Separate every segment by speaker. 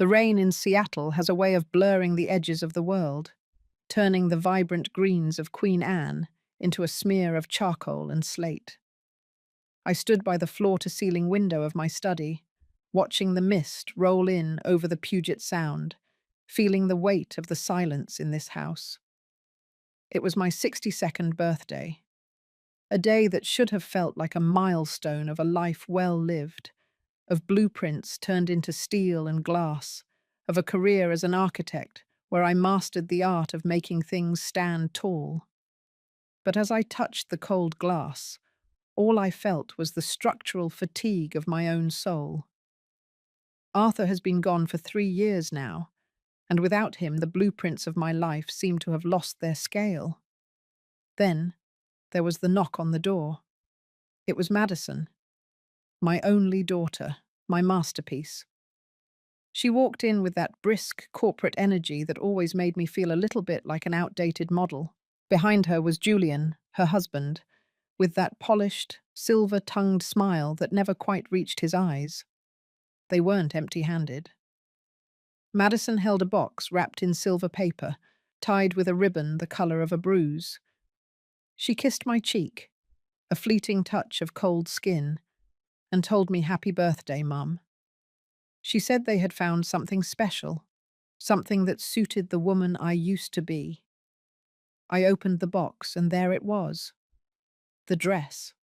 Speaker 1: The rain in Seattle has a way of blurring the edges of the world, turning the vibrant greens of Queen Anne into a smear of charcoal and slate. I stood by the floor-to-ceiling window of my study, watching the mist roll in over the Puget Sound, feeling the weight of the silence in this house. It was my 62nd birthday, a day that should have felt like a milestone of a life well lived, of blueprints turned into steel and glass, of a career as an architect where I mastered the art of making things stand tall. But as I touched the cold glass, all I felt was the structural fatigue of my own soul. Arthur has been gone for 3 years now, and without him the blueprints of my life seem to have lost their scale. Then there was the knock on the door. It was Madison, my only daughter, my masterpiece. She walked in with that brisk corporate energy that always made me feel a little bit like an outdated model. Behind her was Julian, her husband, with that polished, silver-tongued smile that never quite reached his eyes. They weren't empty-handed. Madison held a box wrapped in silver paper, tied with a ribbon the color of a bruise. She kissed my cheek, a fleeting touch of cold skin, and told me happy birthday, Mum. She said they had found something special, something that suited the woman I used to be. I opened the box, and there it was. The dress.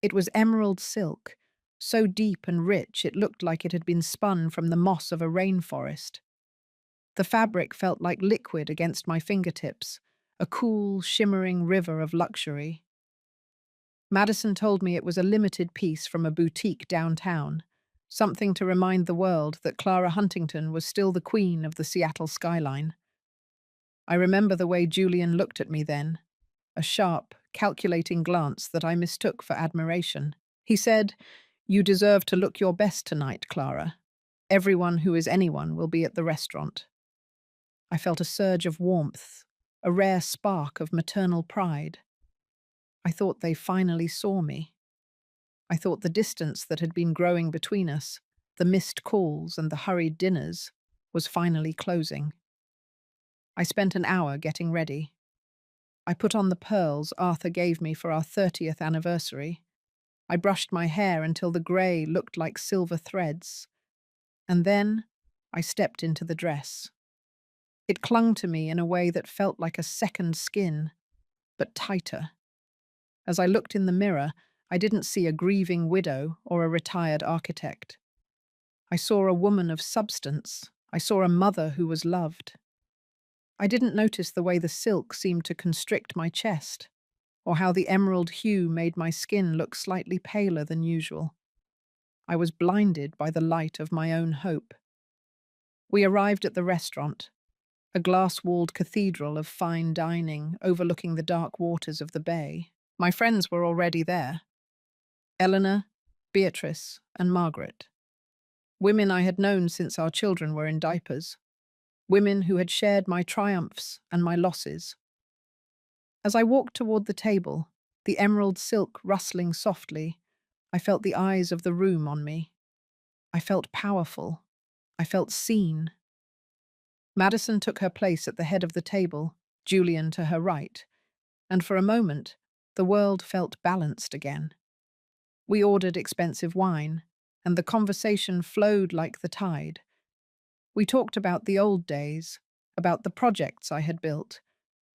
Speaker 1: It was emerald silk, so deep and rich it looked like it had been spun from the moss of a rainforest. The fabric felt like liquid against my fingertips, a cool, shimmering river of luxury. Madison told me it was a limited piece from a boutique downtown, something to remind the world that Clara Huntington was still the queen of the Seattle skyline. I remember the way Julian looked at me then, a sharp, calculating glance that I mistook for admiration. He said, "You deserve to look your best tonight, Clara. Everyone who is anyone will be at the restaurant." I felt a surge of warmth, a rare spark of maternal pride. I thought they finally saw me. I thought the distance that had been growing between us, the missed calls and the hurried dinners, was finally closing. I spent an hour getting ready. I put on the pearls Arthur gave me for our 30th anniversary. I brushed my hair until the grey looked like silver threads. And then I stepped into the dress. It clung to me in a way that felt like a second skin, but tighter. As I looked in the mirror, I didn't see a grieving widow or a retired architect. I saw a woman of substance. I saw a mother who was loved. I didn't notice the way the silk seemed to constrict my chest, or how the emerald hue made my skin look slightly paler than usual. I was blinded by the light of my own hope. We arrived at the restaurant, a glass-walled cathedral of fine dining overlooking the dark waters of the bay. My friends were already there. Eleanor, Beatrice, and Margaret. Women I had known since our children were in diapers. Women who had shared my triumphs and my losses. As I walked toward the table, the emerald silk rustling softly, I felt the eyes of the room on me. I felt powerful. I felt seen. Madison took her place at the head of the table, Julian to her right, and for a moment, the world felt balanced again. We ordered expensive wine, and the conversation flowed like the tide. We talked about the old days, about the projects I had built,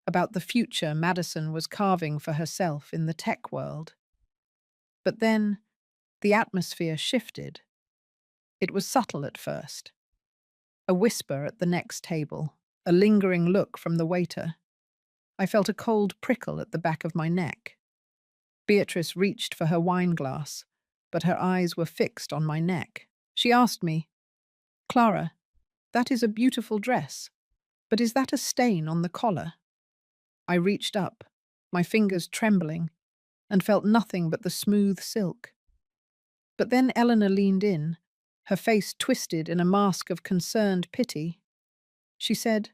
Speaker 1: about the future Madison was carving for herself in the tech world. But then, the atmosphere shifted. It was subtle at first. A whisper at the next table, a lingering look from the waiter. I felt a cold prickle at the back of my neck. Beatrice reached for her wine glass, but her eyes were fixed on my neck. She asked me, "Clara, that is a beautiful dress, but is that a stain on the collar?" I reached up, my fingers trembling, and felt nothing but the smooth silk. But then Eleanor leaned in, her face twisted in a mask of concerned pity. She said,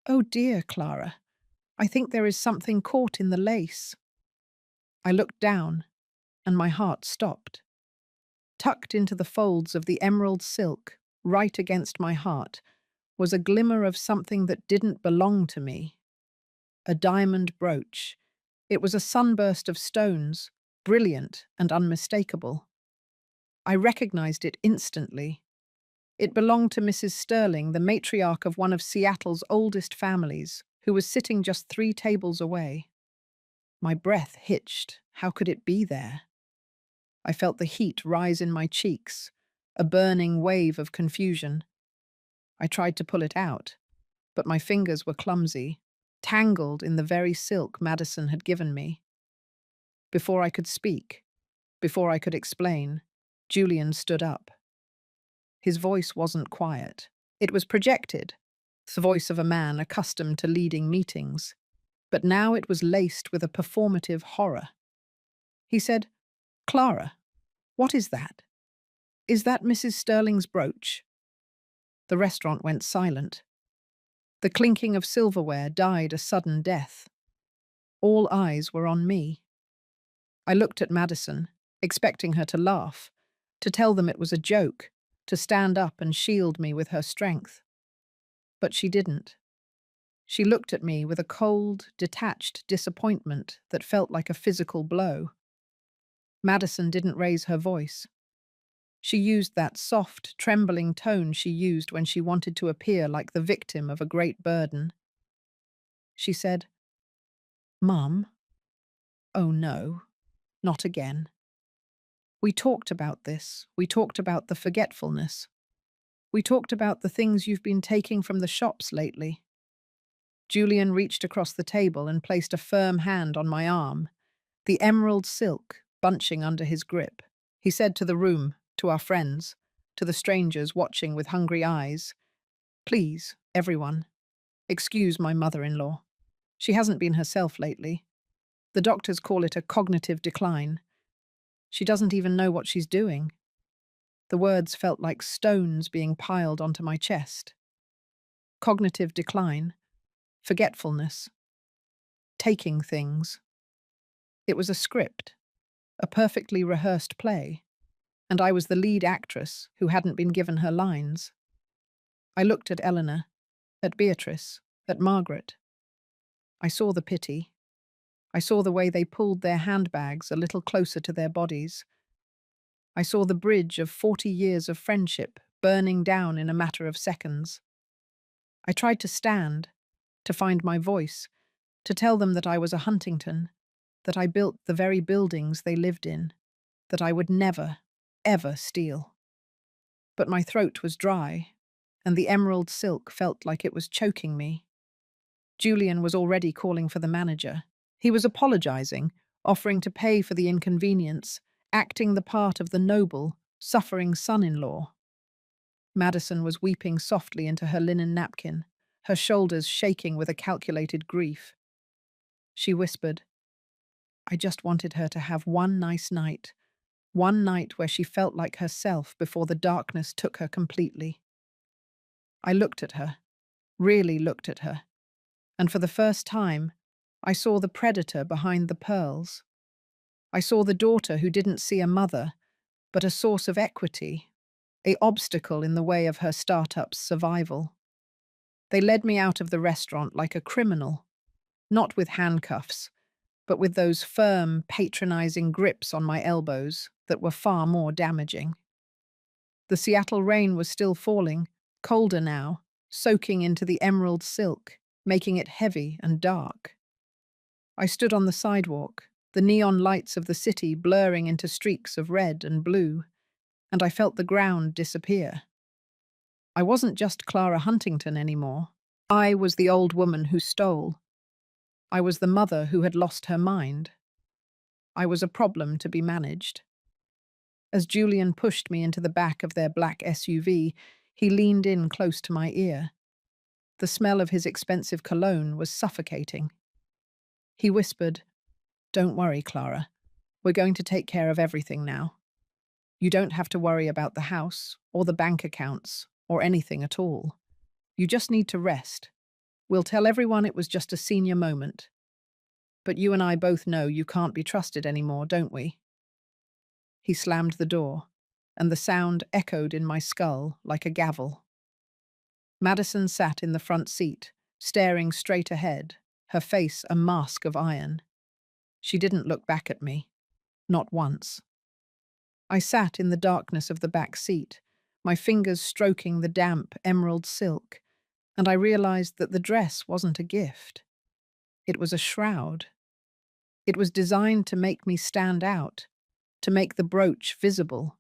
Speaker 1: "Oh dear, Clara, I think there is something caught in the lace." I looked down, and my heart stopped. Tucked into the folds of the emerald silk right against my heart, was a glimmer of something that didn't belong to me. A diamond brooch. It was a sunburst of stones, brilliant and unmistakable. I recognized it instantly. It belonged to Mrs. Sterling, the matriarch of one of Seattle's oldest families, who was sitting just 3 tables away. My breath hitched. How could it be there? I felt the heat rise in my cheeks, a burning wave of confusion. I tried to pull it out, but my fingers were clumsy, tangled in the very silk Madison had given me. Before I could speak, before I could explain, Julian stood up. His voice wasn't quiet. It was projected, the voice of a man accustomed to leading meetings. But now it was laced with a performative horror. He said, "Clara, what is that? Is that Mrs. Sterling's brooch?" The restaurant went silent. The clinking of silverware died a sudden death. All eyes were on me. I looked at Madison, expecting her to laugh, to tell them it was a joke, to stand up and shield me with her strength. But she didn't. She looked at me with a cold, detached disappointment that felt like a physical blow. Madison didn't raise her voice. She used that soft, trembling tone she used when she wanted to appear like the victim of a great burden. She said, "Mum, oh no, not again. We talked about this. We talked about the forgetfulness. We talked about the things you've been taking from the shops lately." Julian reached across the table and placed a firm hand on my arm, the emerald silk bunching under his grip. He said to the room, to our friends, to the strangers watching with hungry eyes, "Please, everyone, excuse my mother-in-law. She hasn't been herself lately. The doctors call it a cognitive decline. She doesn't even know what she's doing." The words felt like stones being piled onto my chest. Cognitive decline, forgetfulness, taking things. It was a script, a perfectly rehearsed play, and I was the lead actress who hadn't been given her lines. I looked at Eleanor, at Beatrice, at Margaret. I saw the pity. I saw the way they pulled their handbags a little closer to their bodies. I saw the bridge of 40 years of friendship burning down in a matter of seconds. I tried to stand, to find my voice, to tell them that I was a Huntington, that I built the very buildings they lived in, that I would never, ever steal. But my throat was dry, and the emerald silk felt like it was choking me. Julian was already calling for the manager. He was apologizing, offering to pay for the inconvenience, acting the part of the noble, suffering son-in-law. Madison was weeping softly into her linen napkin, her shoulders shaking with a calculated grief. She whispered, "I just wanted her to have one nice night, one night where she felt like herself before the darkness took her completely." I looked at her, really looked at her, and for the first time, I saw the predator behind the pearls. I saw the daughter who didn't see a mother, but a source of equity, an obstacle in the way of her startup's survival. They led me out of the restaurant like a criminal, not with handcuffs, but with those firm, patronizing grips on my elbows that were far more damaging. The Seattle rain was still falling, colder now, soaking into the emerald silk, making it heavy and dark. I stood on the sidewalk, the neon lights of the city blurring into streaks of red and blue, and I felt the ground disappear. I wasn't just Clara Huntington anymore. I was the old woman who stole. I was the mother who had lost her mind. I was a problem to be managed. As Julian pushed me into the back of their black SUV, he leaned in close to my ear. The smell of his expensive cologne was suffocating. He whispered, "Don't worry, Clara. We're going to take care of everything now. You don't have to worry about the house, or the bank accounts, or anything at all. You just need to rest. We'll tell everyone it was just a senior moment. But you and I both know you can't be trusted anymore, don't we?" He slammed the door. and the sound echoed in my skull like a gavel. Madison sat in the front seat, staring straight ahead, her face a mask of iron. She didn't look back at me, not once. I sat in the darkness of the back seat, my fingers stroking the damp emerald silk, and I realized that the dress wasn't a gift. It was a shroud. It was designed to make me stand out, to make the brooch visible,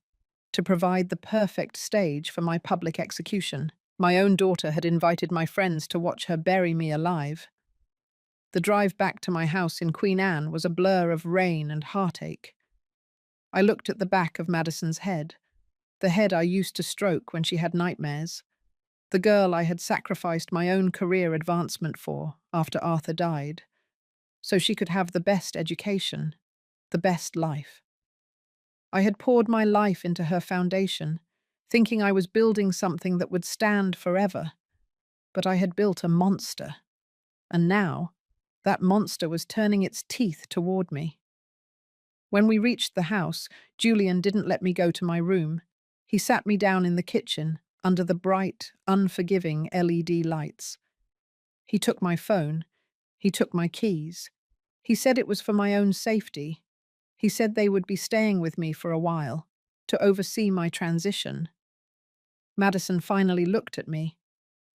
Speaker 1: to provide the perfect stage for my public execution. My own daughter had invited my friends to watch her bury me alive. The drive back to my house in Queen Anne was a blur of rain and heartache. I looked at the back of Madison's head, the head I used to stroke when she had nightmares, the girl I had sacrificed my own career advancement for after Arthur died, so she could have the best education, the best life. I had poured my life into her foundation, thinking I was building something that would stand forever, but I had built a monster, and now that monster was turning its teeth toward me. When we reached the house, Julian didn't let me go to my room. He sat me down in the kitchen, under the bright, unforgiving LED lights. He took my phone. He took my keys. He said it was for my own safety. He said they would be staying with me for a while, to oversee my transition. Madison finally looked at me,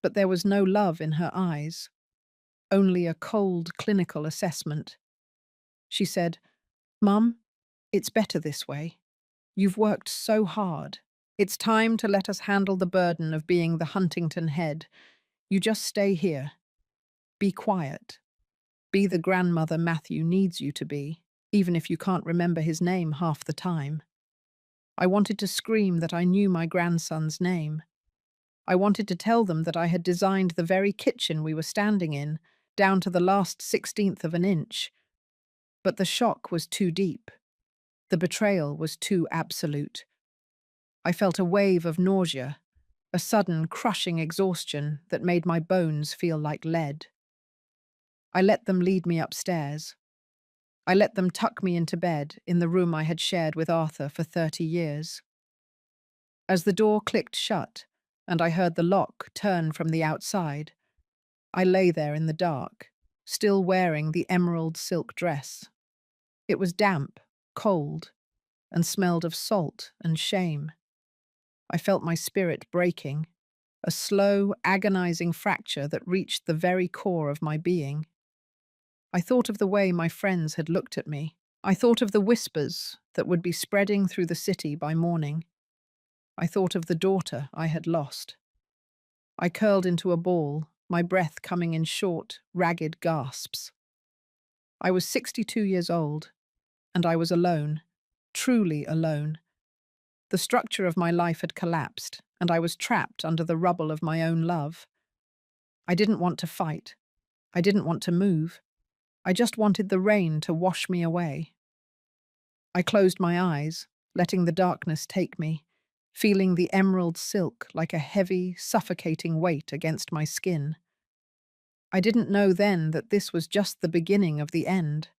Speaker 1: but there was no love in her eyes, only a cold, clinical assessment. She said, "Mum, it's better this way. You've worked so hard. It's time to let us handle the burden of being the Huntington head. You just stay here. Be quiet. Be the grandmother Matthew needs you to be, even if you can't remember his name half the time." I wanted to scream that I knew my grandson's name. I wanted to tell them that I had designed the very kitchen we were standing in, down to the last 16th of an inch. But the shock was too deep. The betrayal was too absolute. I felt a wave of nausea, a sudden, crushing exhaustion that made my bones feel like lead. I let them lead me upstairs. I let them tuck me into bed in the room I had shared with Arthur for 30 years. As the door clicked shut, and I heard the lock turn from the outside, I lay there in the dark, still wearing the emerald silk dress. It was damp, cold, and smelled of salt and shame. I felt my spirit breaking, a slow, agonizing fracture that reached the very core of my being. I thought of the way my friends had looked at me. I thought of the whispers that would be spreading through the city by morning. I thought of the daughter I had lost. I curled into a ball, my breath coming in short, ragged gasps. I was 62 years old, and I was alone, truly alone. The structure of my life had collapsed, and I was trapped under the rubble of my own love. I didn't want to fight. I didn't want to move. I just wanted the rain to wash me away. I closed my eyes, letting the darkness take me, feeling the emerald silk like a heavy, suffocating weight against my skin. I didn't know then that this was just the beginning of the end.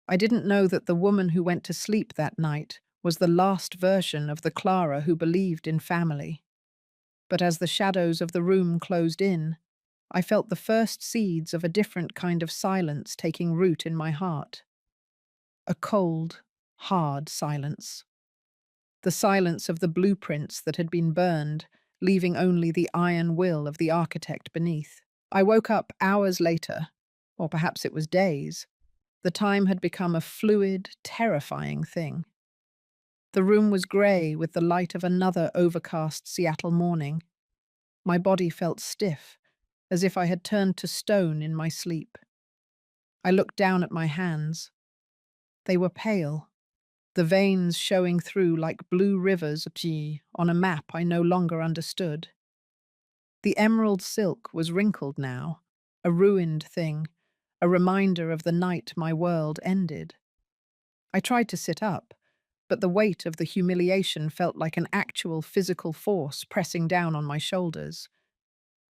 Speaker 1: I didn't know that the woman who went to sleep that night was the last version of the Clara who believed in family. But as the shadows of the room closed in, I felt the first seeds of a different kind of silence taking root in my heart. A cold, hard silence. The silence of the blueprints that had been burned, leaving only the iron will of the architect beneath. I woke up hours later, or perhaps it was days. The time had become a fluid, terrifying thing. The room was grey with the light of another overcast Seattle morning. My body felt stiff, as if I had turned to stone in my sleep. I looked down at my hands. They were pale, the veins showing through like blue rivers on a map I no longer understood. The emerald silk was wrinkled now, a ruined thing, a reminder of the night my world ended. I tried to sit up, but the weight of the humiliation felt like an actual physical force pressing down on my shoulders.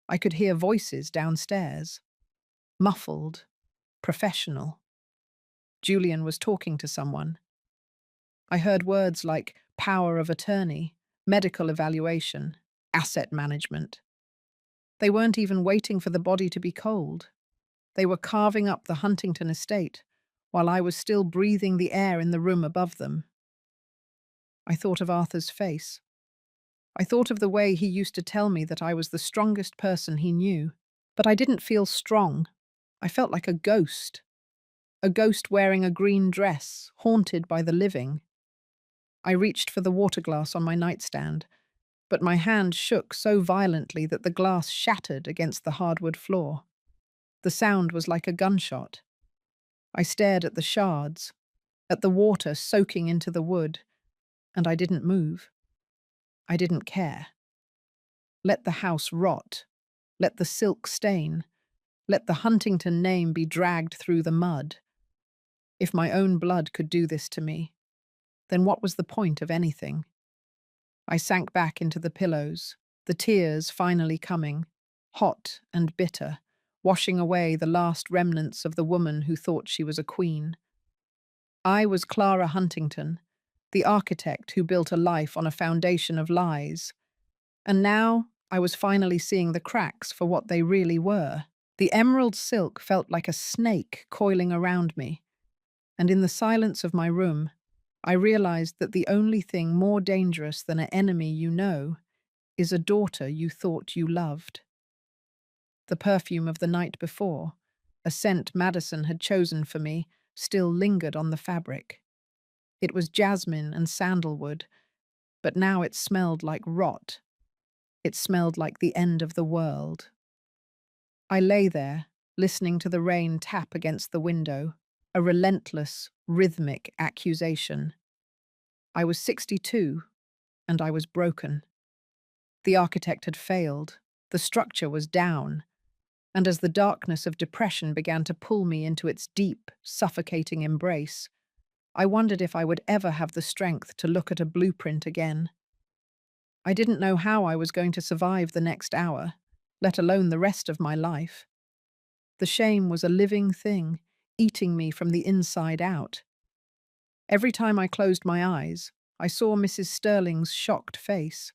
Speaker 1: I could hear voices downstairs, muffled, professional. Julian was talking to someone. I heard words like power of attorney, medical evaluation, asset management. They weren't even waiting for the body to be cold. They were carving up the Huntington estate, while I was still breathing the air in the room above them. I thought of Arthur's face. I thought of the way he used to tell me that I was the strongest person he knew. But I didn't feel strong. I felt like a ghost wearing a green dress, haunted by the living. I reached for the water glass on my nightstand, but my hand shook so violently that the glass shattered against the hardwood floor. The sound was like a gunshot. I stared at the shards, at the water soaking into the wood, and I didn't move. I didn't care. Let the house rot. Let the silk stain. Let the Huntington name be dragged through the mud. If my own blood could do this to me, then what was the point of anything? I sank back into the pillows, the tears finally coming, hot and bitter, washing away the last remnants of the woman who thought she was a queen. I was Clara Huntington, the architect who built a life on a foundation of lies. And now I was finally seeing the cracks for what they really were. The emerald silk felt like a snake coiling around me, and in the silence of my room, I realized that the only thing more dangerous than an enemy you know is a daughter you thought you loved. The perfume of the night before, a scent Madison had chosen for me, still lingered on the fabric. It was jasmine and sandalwood, but now it smelled like rot. It smelled like the end of the world. I lay there, listening to the rain tap against the window, a relentless, rhythmic accusation. I was 62, and I was broken. The architect had failed, the structure was down, and as the darkness of depression began to pull me into its deep, suffocating embrace, I wondered if I would ever have the strength to look at a blueprint again. I didn't know how I was going to survive the next hour, let alone the rest of my life. The shame was a living thing, eating me from the inside out. Every time I closed my eyes, I saw Mrs. Sterling's shocked face.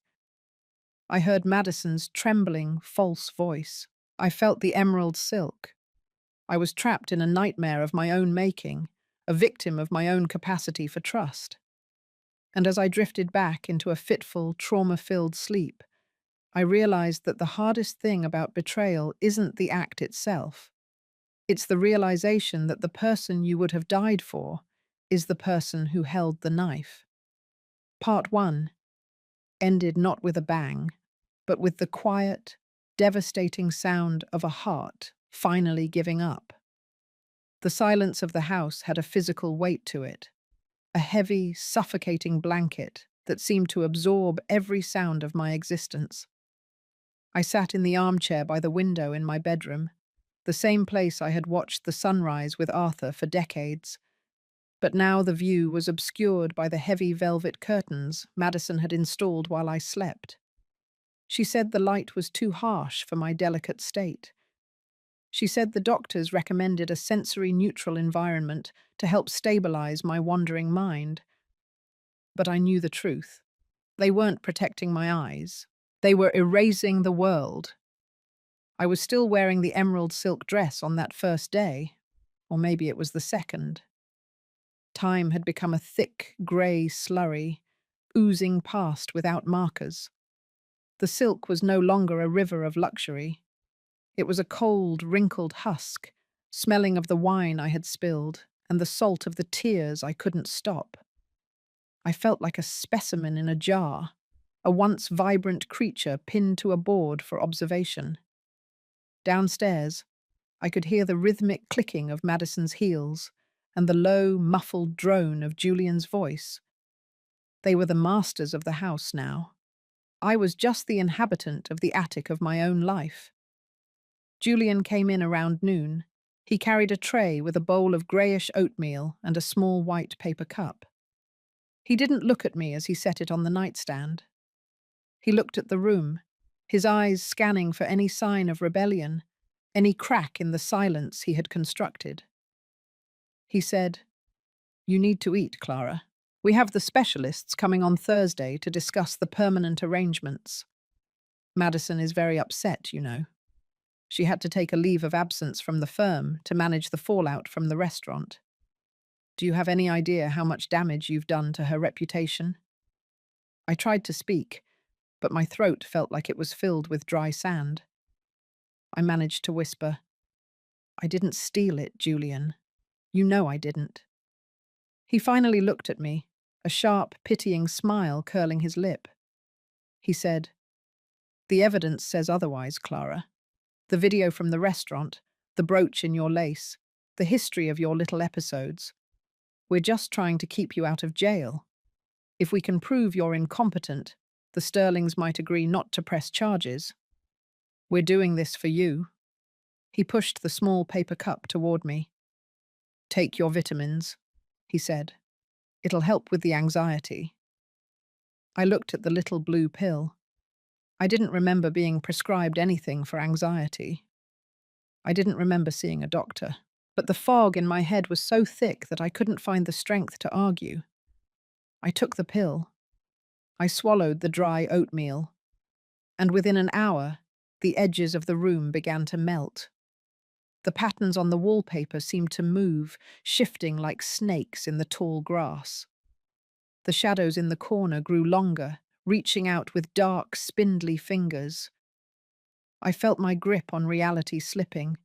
Speaker 1: I heard Madison's trembling, false voice. I felt the emerald silk. I was trapped in a nightmare of my own making, a victim of my own capacity for trust. And as I drifted back into a fitful, trauma-filled sleep, I realized that the hardest thing about betrayal isn't the act itself. It's the realization that the person you would have died for is the person who held the knife. Part 1 ended not with a bang, but with the quiet, devastating sound of a heart finally giving up. The silence of the house had a physical weight to it, a heavy, suffocating blanket that seemed to absorb every sound of my existence. I sat in the armchair by the window in my bedroom, the same place I had watched the sunrise with Arthur for decades. But now the view was obscured by the heavy velvet curtains Madison had installed while I slept. She said the light was too harsh for my delicate state. She said the doctors recommended a sensory-neutral environment to help stabilize my wandering mind. But I knew the truth. They weren't protecting my eyes. They were erasing the world. I was still wearing the emerald silk dress on that first day, or maybe it was the second. Time had become a thick, grey slurry, oozing past without markers. The silk was no longer a river of luxury. It was a cold, wrinkled husk, smelling of the wine I had spilled and the salt of the tears I couldn't stop. I felt like a specimen in a jar, a once vibrant creature pinned to a board for observation. Downstairs, I could hear the rhythmic clicking of Madison's heels and the low, muffled drone of Julian's voice. They were the masters of the house now. I was just the inhabitant of the attic of my own life. Julian came in around noon. He carried a tray with a bowl of greyish oatmeal and a small white paper cup. He didn't look at me as he set it on the nightstand. He looked at the room, his eyes scanning for any sign of rebellion, any crack in the silence he had constructed. He said, "You need to eat, Clara." We have the specialists coming on Thursday to discuss the permanent arrangements. Madison is very upset, you know. She had to take a leave of absence from the firm to manage the fallout from the restaurant. Do you have any idea how much damage you've done to her reputation? I tried to speak, but my throat felt like it was filled with dry sand. I managed to whisper, "I didn't steal it, Julian. You know I didn't." He finally looked at me, a sharp, pitying smile curling his lip. He said, "The evidence says otherwise, Clara. The video from the restaurant, the brooch in your lace, the history of your little episodes. We're just trying to keep you out of jail. If we can prove you're incompetent, the Sterlings might agree not to press charges. We're doing this for you." He pushed the small paper cup toward me. "Take your vitamins," he said. "It'll help with the anxiety." I looked at the little blue pill. I didn't remember being prescribed anything for anxiety. I didn't remember seeing a doctor. But the fog in my head was so thick that I couldn't find the strength to argue. I took the pill. I swallowed the dry oatmeal. And within an hour, the edges of the room began to melt. The patterns on the wallpaper seemed to move, shifting like snakes in the tall grass. The shadows in the corner grew longer, reaching out with dark, spindly fingers. I felt my grip on reality slipping,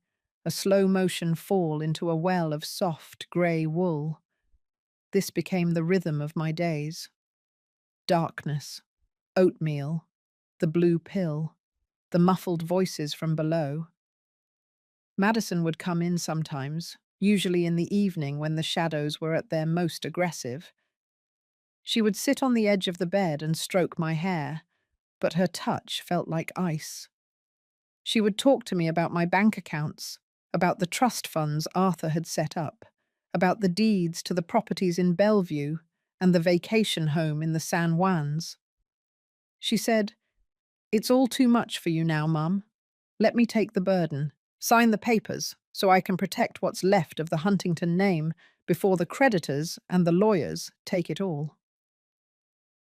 Speaker 1: a slow-motion fall into a well of soft, grey wool. This became the rhythm of my days. Darkness, oatmeal, the blue pill, the muffled voices from below. Madison would come in sometimes, usually in the evening when the shadows were at their most aggressive. She would sit on the edge of the bed and stroke my hair, but her touch felt like ice. She would talk to me about my bank accounts, about the trust funds Arthur had set up, about the deeds to the properties in Bellevue and the vacation home in the San Juans. She said, "It's all too much for you now, Mum. Let me take the burden. Sign the papers so I can protect what's left of the Huntington name before the creditors and the lawyers take it all."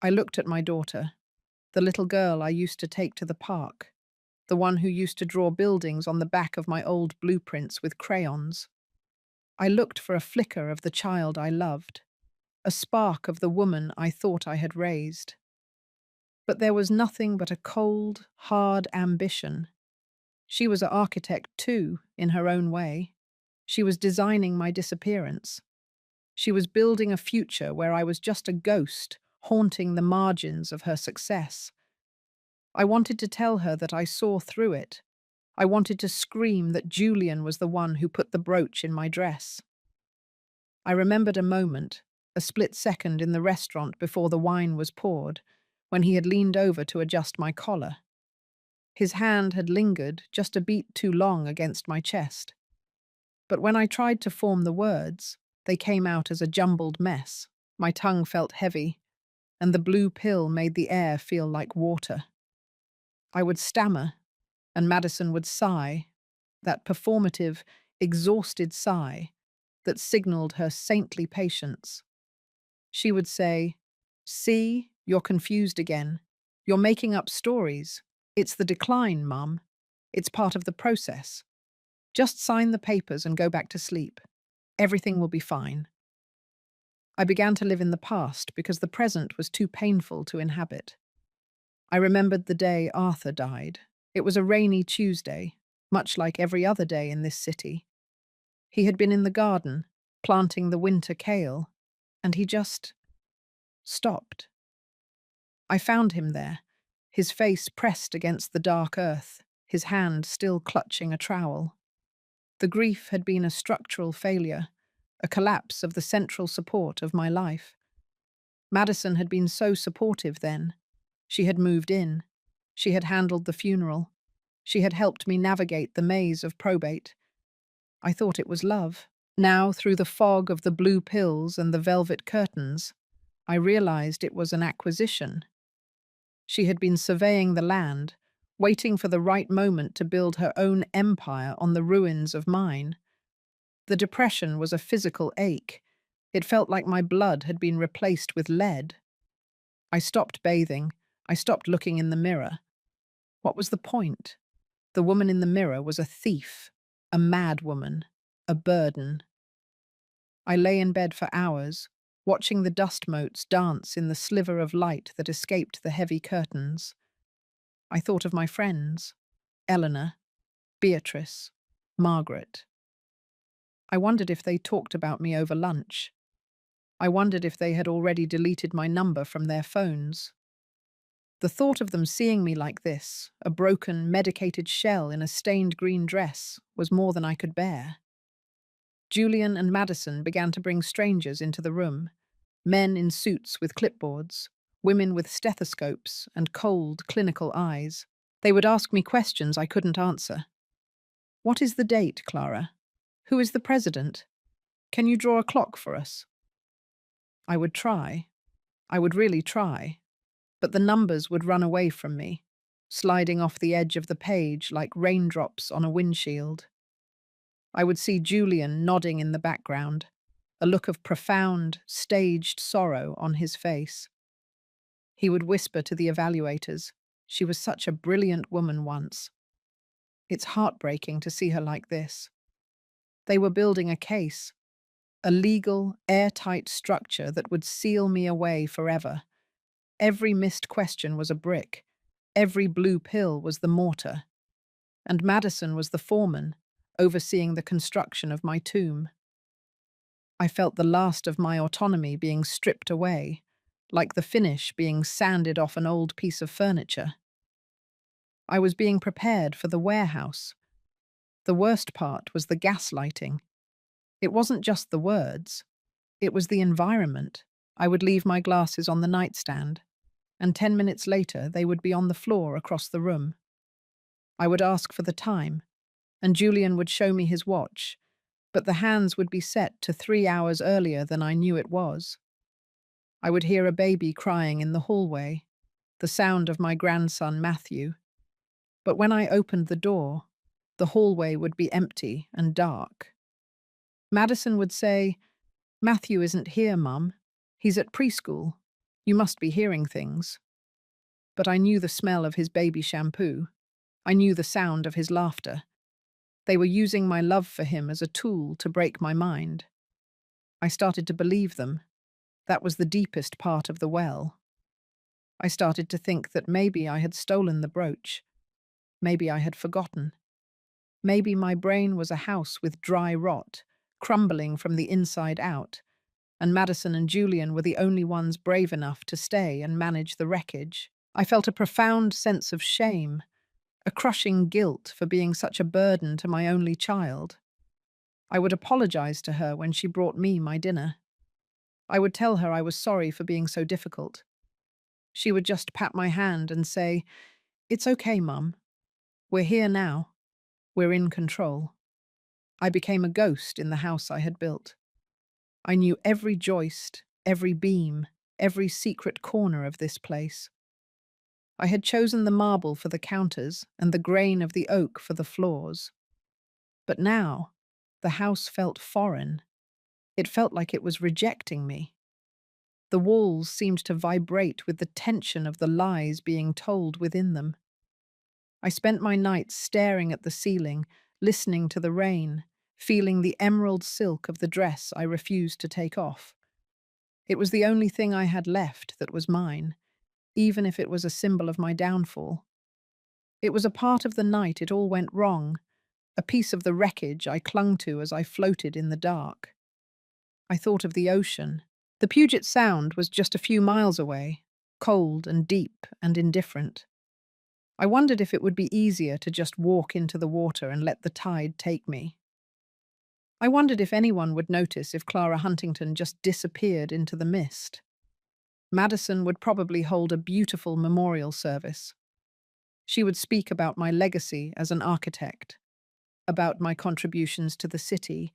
Speaker 1: I looked at my daughter, the little girl I used to take to the park, the one who used to draw buildings on the back of my old blueprints with crayons. I looked for a flicker of the child I loved, a spark of the woman I thought I had raised. But there was nothing but a cold, hard ambition. She was an architect too, in her own way. She was designing my disappearance. She was building a future where I was just a ghost, haunting the margins of her success. I wanted to tell her that I saw through it. I wanted to scream that Julian was the one who put the brooch in my dress. I remembered a moment, a split second in the restaurant before the wine was poured, when he had leaned over to adjust my collar. His hand had lingered just a beat too long against my chest. But when I tried to form the words, they came out as a jumbled mess. My tongue felt heavy, and the blue pill made the air feel like water. I would stammer, and Madison would sigh, that performative, exhausted sigh that signaled her saintly patience. She would say, "See, you're confused again. You're making up stories. It's the decline, Mum. It's part of the process. Just sign the papers and go back to sleep. Everything will be fine." I began to live in the past because the present was too painful to inhabit. I remembered the day Arthur died. It was a rainy Tuesday, much like every other day in this city. He had been in the garden, planting the winter kale, and he just stopped. I found him there, his face pressed against the dark earth, his hand still clutching a trowel. The grief had been a structural failure, a collapse of the central support of my life. Madison had been so supportive then. She had moved in. She had handled the funeral. She had helped me navigate the maze of probate. I thought it was love. Now, through the fog of the blue pills and the velvet curtains, I realized it was an acquisition. She had been surveying the land, waiting for the right moment to build her own empire on the ruins of mine. The depression was a physical ache, It felt like my blood had been replaced with lead. I stopped bathing. I stopped looking in the mirror. What was the point? The woman in the mirror was a thief, a mad woman, a burden. I lay in bed for hours, watching the dust motes dance in the sliver of light that escaped the heavy curtains. I thought of my friends, Eleanor, Beatrice, Margaret. I wondered if they talked about me over lunch. I wondered if they had already deleted my number from their phones. The thought of them seeing me like this, a broken, medicated shell in a stained green dress, was more than I could bear. Julian and Madison began to bring strangers into the room, men in suits with clipboards, women with stethoscopes and cold, clinical eyes. They would ask me questions I couldn't answer. What is the date, Clara? Who is the president? Can you draw a clock for us? I would try. I would really try. But the numbers would run away from me, sliding off the edge of the page like raindrops on a windshield. I would see Julian nodding in the background, a look of profound, staged sorrow on his face. He would whisper to the evaluators, "She was such a brilliant woman once. It's heartbreaking to see her like this." They were building a case, a legal, airtight structure that would seal me away forever. Every missed question was a brick. Every blue pill was the mortar. And Madison was the foreman, overseeing the construction of my tomb. I felt the last of my autonomy being stripped away, like the finish being sanded off an old piece of furniture. I was being prepared for the warehouse. The worst part was the gaslighting. It wasn't just the words. It was the environment. I would leave my glasses on the nightstand, and 10 minutes later they would be on the floor across the room. I would ask for the time, and Julian would show me his watch, but the hands would be set to 3 hours earlier than I knew it was. I would hear a baby crying in the hallway, the sound of my grandson Matthew. But when I opened the door, the hallway would be empty and dark. Madison would say, "Matthew isn't here, Mum. He's at preschool. You must be hearing things." But I knew the smell of his baby shampoo. I knew the sound of his laughter. They were using my love for him as a tool to break my mind. I started to believe them. That was the deepest part of the well. I started to think that maybe I had stolen the brooch. Maybe I had forgotten. Maybe my brain was a house with dry rot, crumbling from the inside out, and Madison and Julian were the only ones brave enough to stay and manage the wreckage. I felt a profound sense of shame, a crushing guilt for being such a burden to my only child. I would apologize to her when she brought me my dinner. I would tell her I was sorry for being so difficult. She would just pat my hand and say, "It's okay, Mum. We're here now. We're in control." I became a ghost in the house I had built. I knew every joist, every beam, every secret corner of this place. I had chosen the marble for the counters and the grain of the oak for the floors. But now, the house felt foreign. It felt like it was rejecting me. The walls seemed to vibrate with the tension of the lies being told within them. I spent my nights staring at the ceiling, listening to the rain, feeling the emerald silk of the dress I refused to take off. It was the only thing I had left that was mine, even if it was a symbol of my downfall. It was a part of the night it all went wrong, a piece of the wreckage I clung to as I floated in the dark. I thought of the ocean. The Puget Sound was just a few miles away, cold and deep and indifferent. I wondered if it would be easier to just walk into the water and let the tide take me. I wondered if anyone would notice if Clara Huntington just disappeared into the mist. Madison would probably hold a beautiful memorial service. She would speak about my legacy as an architect, about my contributions to the city,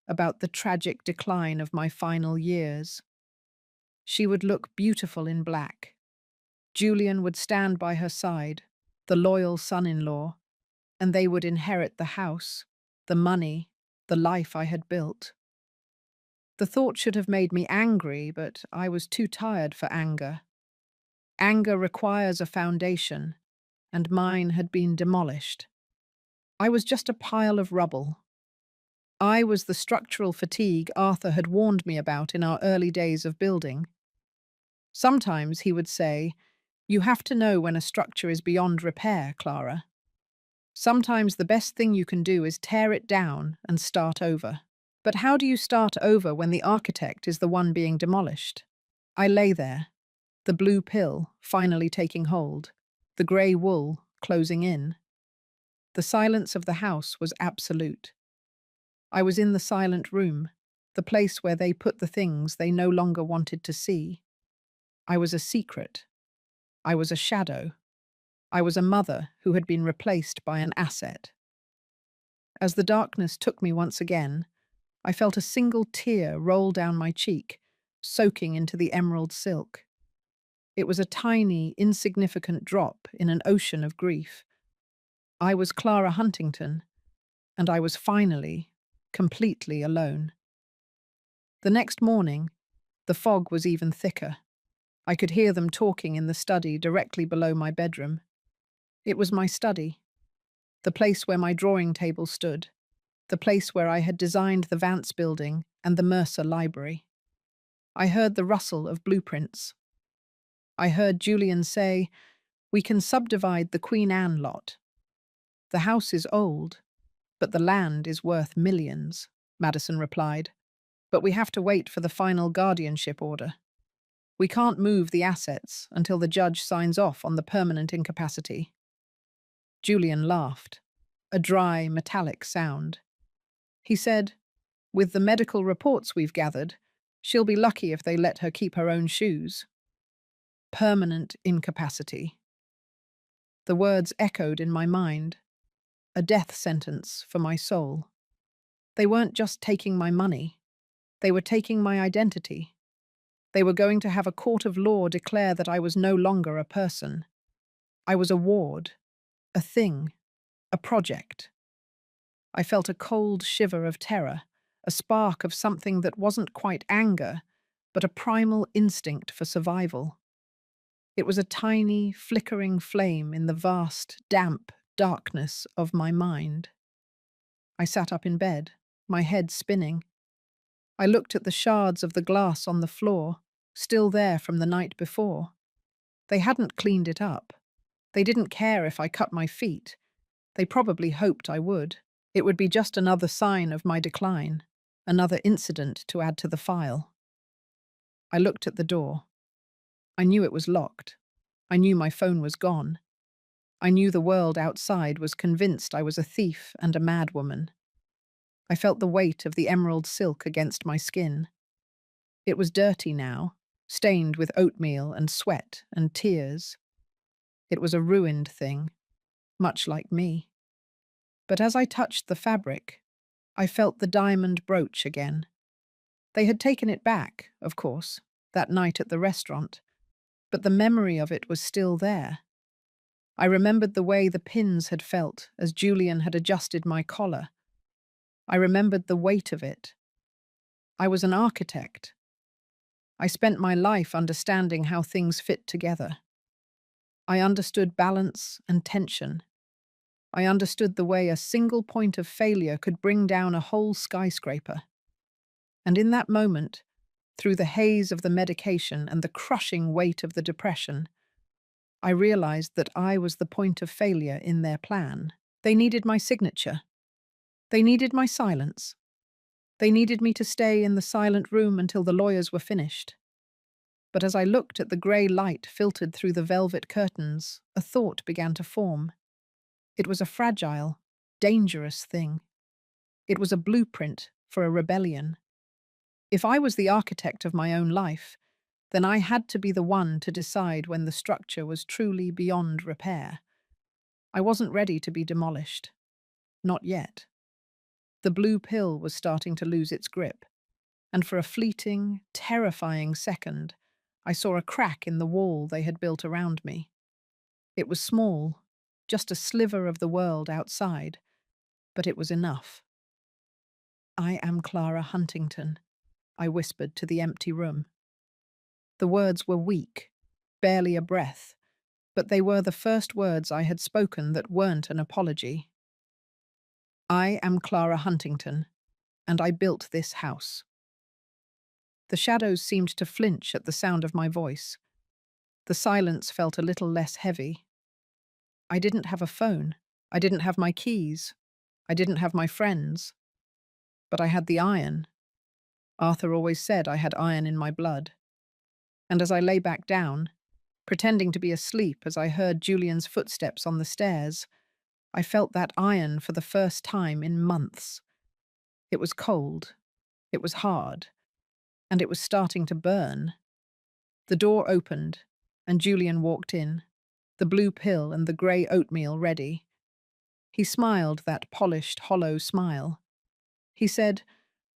Speaker 1: about the tragic decline of my final years. She would look beautiful in black. Julian would stand by her side, the loyal son-in-law, and they would inherit the house, the money, the life I had built. The thought should have made me angry, but I was too tired for anger. Anger requires a foundation, and mine had been demolished. I was just a pile of rubble. I was the structural fatigue Arthur had warned me about in our early days of building. Sometimes he would say, "You have to know when a structure is beyond repair, Clara. Sometimes the best thing you can do is tear it down and start over." But how do you start over when the architect is the one being demolished? I lay there, the blue pill finally taking hold, the grey wool closing in. The silence of the house was absolute. I was in the silent room, the place where they put the things they no longer wanted to see. I was a secret. I was a shadow. I was a mother who had been replaced by an asset. As the darkness took me once again, I felt a single tear roll down my cheek, soaking into the emerald silk. It was a tiny, insignificant drop in an ocean of grief. I was Clara Huntington, and I was finally, completely alone. The next morning, the fog was even thicker. I could hear them talking in the study directly below my bedroom. It was my study, the place where my drawing table stood, the place where I had designed the Vance building and the Mercer Library. I heard the rustle of blueprints. I heard Julian say, "We can subdivide the Queen Anne lot. The house is old, but the land is worth millions," Madison replied. "But we have to wait for the final guardianship order. We can't move the assets until the judge signs off on the permanent incapacity." Julian laughed, a dry, metallic sound. He said, "With the medical reports we've gathered, she'll be lucky if they let her keep her own shoes." Permanent incapacity. The words echoed in my mind, a death sentence for my soul. They weren't just taking my money, they were taking my identity. They were going to have a court of law declare that I was no longer a person. I was a ward, a thing, a project. I felt a cold shiver of terror, a spark of something that wasn't quite anger, but a primal instinct for survival. It was a tiny, flickering flame in the vast, damp darkness of my mind. I sat up in bed, my head spinning. I looked at the shards of the glass on the floor, still there from the night before. They hadn't cleaned it up. They didn't care if I cut my feet. They probably hoped I would. It would be just another sign of my decline, another incident to add to the file. I looked at the door. I knew it was locked. I knew my phone was gone. I knew the world outside was convinced I was a thief and a madwoman. I felt the weight of the emerald silk against my skin. It was dirty now, stained with oatmeal and sweat and tears. It was a ruined thing, much like me. But as I touched the fabric, I felt the diamond brooch again. They had taken it back, of course, that night at the restaurant, but the memory of it was still there. I remembered the way the pins had felt as Julian had adjusted my collar. I remembered the weight of it. I was an architect. I spent my life understanding how things fit together. I understood balance and tension. I understood the way a single point of failure could bring down a whole skyscraper. And in that moment, through the haze of the medication and the crushing weight of the depression, I realized that I was the point of failure in their plan. They needed my signature. They needed my silence. They needed me to stay in the silent room until the lawyers were finished. But as I looked at the grey light filtered through the velvet curtains, a thought began to form. It was a fragile, dangerous thing. It was a blueprint for a rebellion. If I was the architect of my own life, then I had to be the one to decide when the structure was truly beyond repair. I wasn't ready to be demolished. Not yet. The blue pill was starting to lose its grip, and for a fleeting, terrifying second, I saw a crack in the wall they had built around me. It was small, just a sliver of the world outside, but it was enough. I am Clara Huntington. I whispered to the empty room. The words were weak, barely a breath, but they were the first words I had spoken that weren't an apology. I am Clara Huntington, and I built this house. The shadows seemed to flinch at the sound of my voice. The silence felt a little less heavy. I didn't have a phone. I didn't have my keys. I didn't have my friends. But I had the iron. Arthur always said I had iron in my blood. And as I lay back down, pretending to be asleep as I heard Julian's footsteps on the stairs, I felt that iron for the first time in months. It was cold. It was hard. And it was starting to burn. The door opened, and Julian walked in, the blue pill and the grey oatmeal ready. He smiled that polished, hollow smile. He said,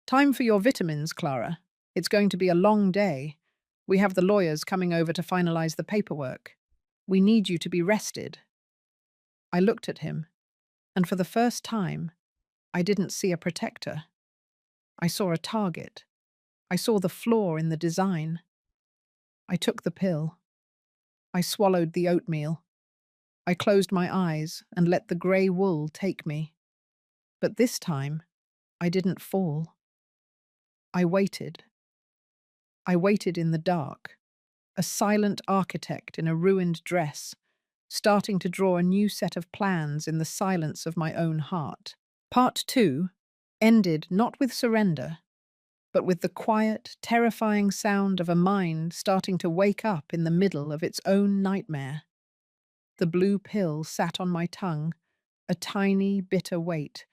Speaker 1: "Time for your vitamins, Clara. It's going to be a long day. We have the lawyers coming over to finalize the paperwork. We need you to be rested." I looked at him, and for the first time, I didn't see a protector. I saw a target. I saw the flaw in the design. I took the pill. I swallowed the oatmeal. I closed my eyes and let the grey wool take me. But this time, I didn't fall. I waited. I waited in the dark, a silent architect in a ruined dress, starting to draw a new set of plans in the silence of my own heart. Part 2 ended not with surrender, but with the quiet, terrifying sound of a mind starting to wake up in the middle of its own nightmare. The blue pill sat on my tongue, a tiny, bitter weight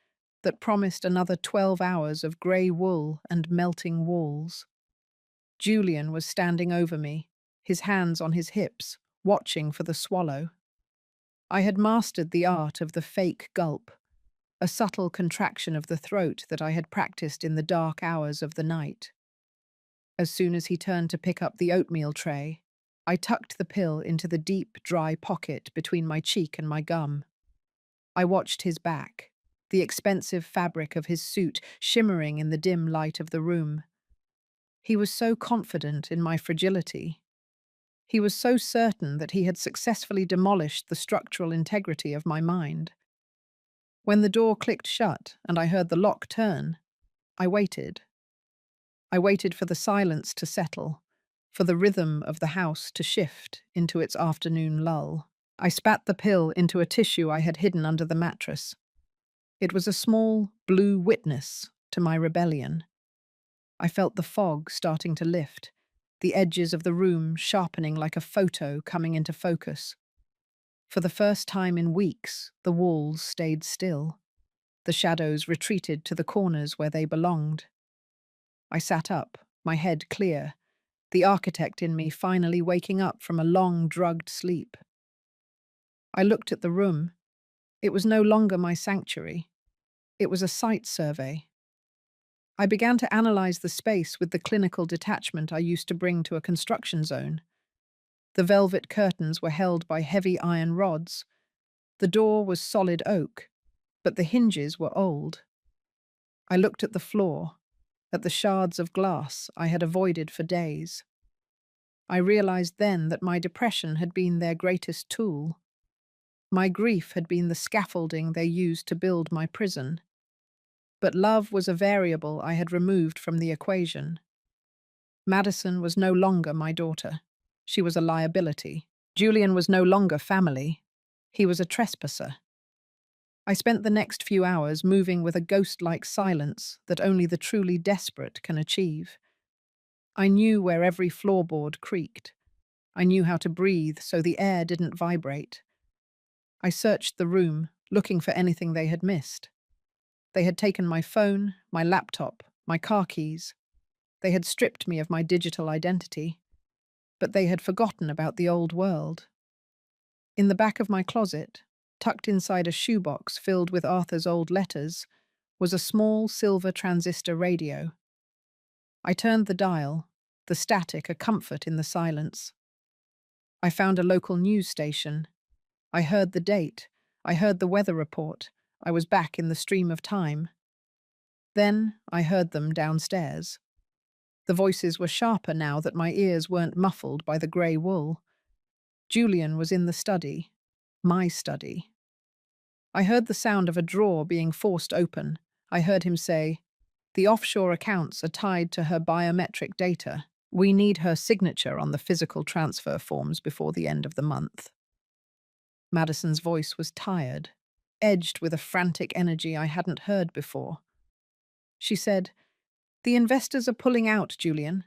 Speaker 1: that promised another 12 hours of grey wool and melting walls. Julian was standing over me, his hands on his hips, watching for the swallow. I had mastered the art of the fake gulp, a subtle contraction of the throat that I had practiced in the dark hours of the night. As soon as he turned to pick up the oatmeal tray, I tucked the pill into the deep, dry pocket between my cheek and my gum. I watched his back, the expensive fabric of his suit shimmering in the dim light of the room. He was so confident in my fragility. He was so certain that he had successfully demolished the structural integrity of my mind. When the door clicked shut and I heard the lock turn, I waited. I waited for the silence to settle, for the rhythm of the house to shift into its afternoon lull. I spat the pill into a tissue I had hidden under the mattress. It was a small, blue witness to my rebellion. I felt the fog starting to lift, the edges of the room sharpening like a photo coming into focus. For the first time in weeks, the walls stayed still. The shadows retreated to the corners where they belonged. I sat up, my head clear, the architect in me finally waking up from a long, drugged sleep. I looked at the room. It was no longer my sanctuary. It was a site survey. I began to analyze the space with the clinical detachment I used to bring to a construction zone. The velvet curtains were held by heavy iron rods. The door was solid oak, but the hinges were old. I looked at the floor, at the shards of glass I had avoided for days. I realized then that my depression had been their greatest tool. My grief had been the scaffolding they used to build my prison. But love was a variable I had removed from the equation. Madison was no longer my daughter. She was a liability. Julian was no longer family. He was a trespasser. I spent the next few hours moving with a ghost-like silence that only the truly desperate can achieve. I knew where every floorboard creaked. I knew how to breathe so the air didn't vibrate. I searched the room, looking for anything they had missed. They had taken my phone, my laptop, my car keys. They had stripped me of my digital identity. But they had forgotten about the old world. In the back of my closet, tucked inside a shoebox filled with Arthur's old letters, was a small silver transistor radio. I turned the dial, the static a comfort in the silence. I found a local news station. I heard the date. I heard the weather report. I was back in the stream of time. Then I heard them downstairs. The voices were sharper now that my ears weren't muffled by the grey wool. Julian was in the study. My study. I heard the sound of a drawer being forced open. I heard him say, "The offshore accounts are tied to her biometric data. We need her signature on the physical transfer forms before the end of the month." Madison's voice was tired, edged with a frantic energy I hadn't heard before. She said, "The investors are pulling out, Julian.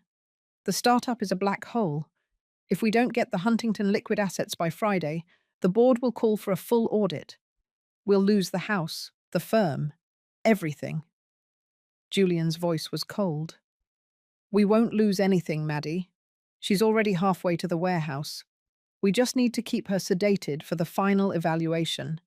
Speaker 1: The startup is a black hole. If we don't get the Huntington liquid assets by Friday, the board will call for a full audit. We'll lose the house, the firm, everything." Julian's voice was cold. "We won't lose anything, Maddie. She's already halfway to the warehouse. We just need to keep her sedated for the final evaluation.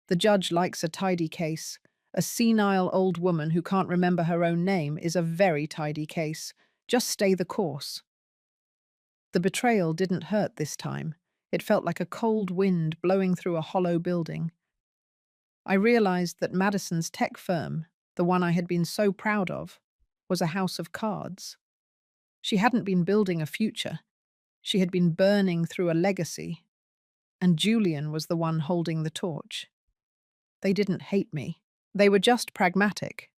Speaker 1: The judge likes a tidy case. A senile old woman who can't remember her own name is a very tidy case. Just stay the course." The betrayal didn't hurt this time. It felt like a cold wind blowing through a hollow building. I realized that Madison's tech firm, the one I had been so proud of, was a house of cards. She hadn't been building a future. She had been burning through a legacy. And Julian was the one holding the torch. They didn't hate me. They were just pragmatic.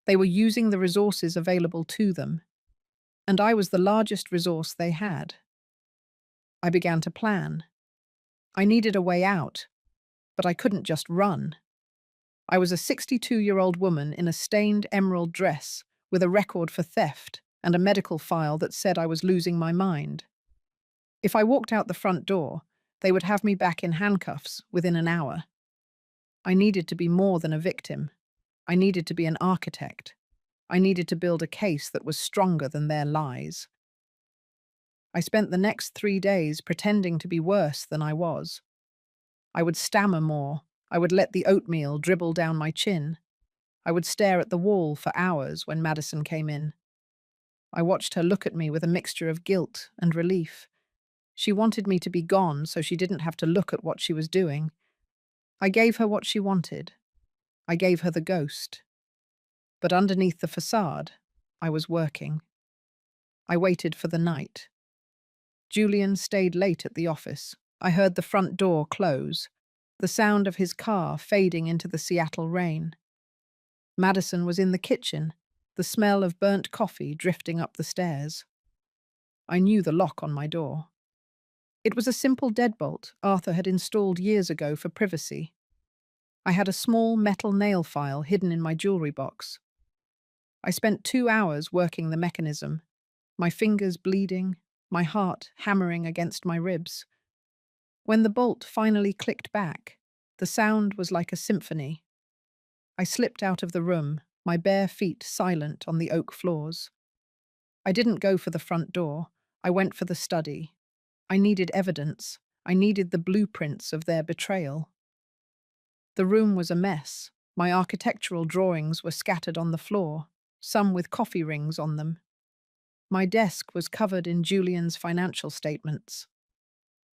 Speaker 1: They were using the resources available to them. And I was the largest resource they had. I began to plan. I needed a way out, but I couldn't just run. I was a 62-year-old woman in a stained emerald dress with a record for theft and a medical file that said I was losing my mind. If I walked out the front door, they would have me back in handcuffs within an hour. I needed to be more than a victim. I needed to be an architect. I needed to build a case that was stronger than their lies. I spent the next 3 days pretending to be worse than I was. I would stammer more. I would let the oatmeal dribble down my chin. I would stare at the wall for hours when Madison came in. I watched her look at me with a mixture of guilt and relief. She wanted me to be gone so she didn't have to look at what she was doing. I gave her what she wanted. I gave her the ghost. But underneath the facade, I was working. I waited for the night. Julian stayed late at the office. I heard the front door close, the sound of his car fading into the Seattle rain. Madison was in the kitchen, the smell of burnt coffee drifting up the stairs. I knew the lock on my door. It was a simple deadbolt Arthur had installed years ago for privacy. I had a small metal nail file hidden in my jewelry box. I spent 2 hours working the mechanism, my fingers bleeding, my heart hammering against my ribs. When the bolt finally clicked back, the sound was like a symphony. I slipped out of the room, my bare feet silent on the oak floors. I didn't go for the front door. I went for the study. I needed evidence. I needed the blueprints of their betrayal. The room was a mess. My architectural drawings were scattered on the floor, some with coffee rings on them. My desk was covered in Julian's financial statements.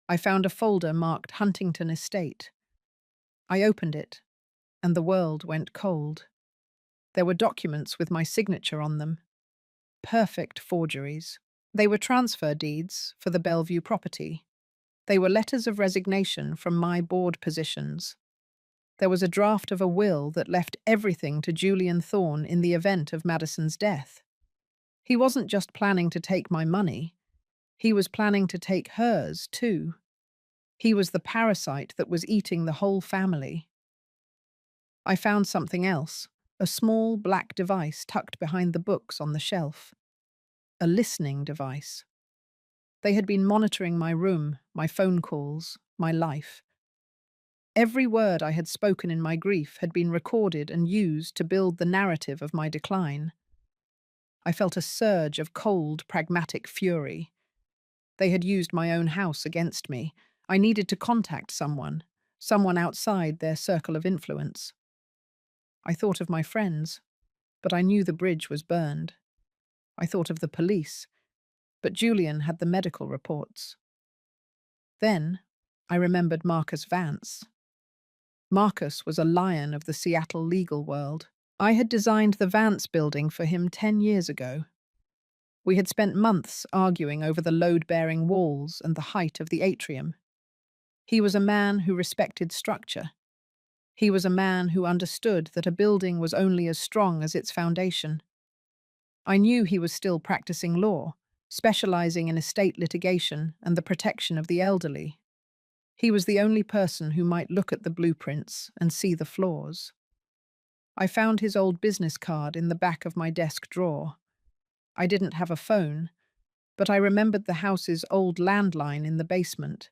Speaker 1: I found a folder marked Huntington Estate. I opened it, and the world went cold. There were documents with my signature on them. Perfect forgeries. They were transfer deeds for the Bellevue property. They were letters of resignation from my board positions. There was a draft of a will that left everything to Julian Thorne in the event of Madison's death. He wasn't just planning to take my money. He was planning to take hers, too. He was the parasite that was eating the whole family. I found something else, a small black device tucked behind the books on the shelf. A listening device. They had been monitoring my room, my phone calls, my life. Every word I had spoken in my grief had been recorded and used to build the narrative of my decline. I felt a surge of cold, pragmatic fury. They had used my own house against me. I needed to contact someone outside their circle of influence. I thought of my friends, but I knew the bridge was burned. I thought of the police, but Julian had the medical reports. Then I remembered Marcus Vance. Marcus was a lion of the Seattle legal world. I had designed the Vance building for him 10 years ago. We had spent months arguing over the load-bearing walls and the height of the atrium. He was a man who respected structure. He was a man who understood that a building was only as strong as its foundation. I knew he was still practicing law, specializing in estate litigation and the protection of the elderly. He was the only person who might look at the blueprints and see the flaws. I found his old business card in the back of my desk drawer. I didn't have a phone, but I remembered the house's old landline in the basement.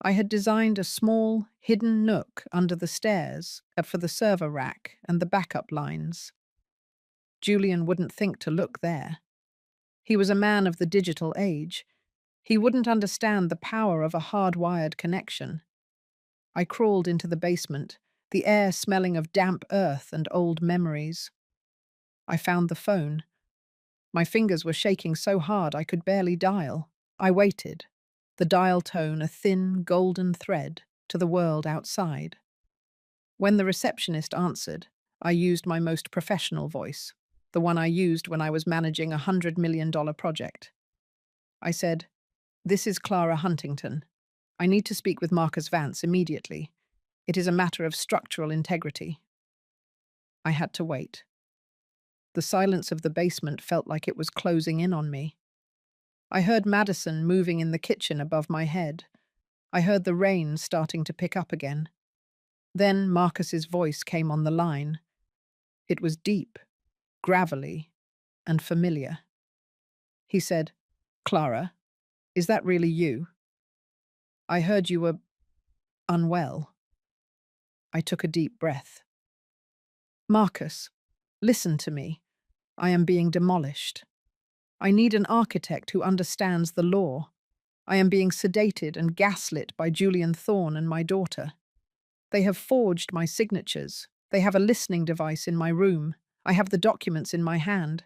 Speaker 1: I had designed a small, hidden nook under the stairs for the server rack and the backup lines. Julian wouldn't think to look there. He was a man of the digital age. He wouldn't understand the power of a hardwired connection. I crawled into the basement, the air smelling of damp earth and old memories. I found the phone. My fingers were shaking so hard I could barely dial. I waited, the dial tone a thin, golden thread to the world outside. When the receptionist answered, I used my most professional voice, the one I used when I was managing a $100 million project. I said, "This is Clara Huntington. I need to speak with Marcus Vance immediately. It is a matter of structural integrity." I had to wait. The silence of the basement felt like it was closing in on me. I heard Madison moving in the kitchen above my head. I heard the rain starting to pick up again. Then Marcus's voice came on the line. It was deep, gravelly, and familiar. He said, "Clara, is that really you? I heard you were unwell." I took a deep breath. "Marcus, listen to me. I am being demolished. I need an architect who understands the law. I am being sedated and gaslit by Julian Thorne and my daughter. They have forged my signatures. They have a listening device in my room. I have the documents in my hand.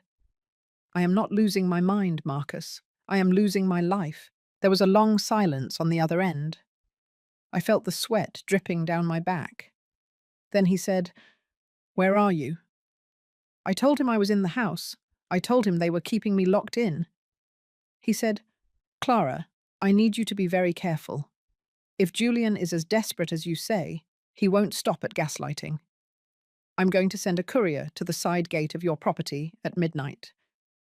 Speaker 1: I am not losing my mind, Marcus. I am losing my life." There was a long silence on the other end. I felt the sweat dripping down my back. Then he said, "Where are you?" I told him I was in the house. I told him they were keeping me locked in. He said, "Clara, I need you to be very careful. If Julian is as desperate as you say, he won't stop at gaslighting. I'm going to send a courier to the side gate of your property at midnight.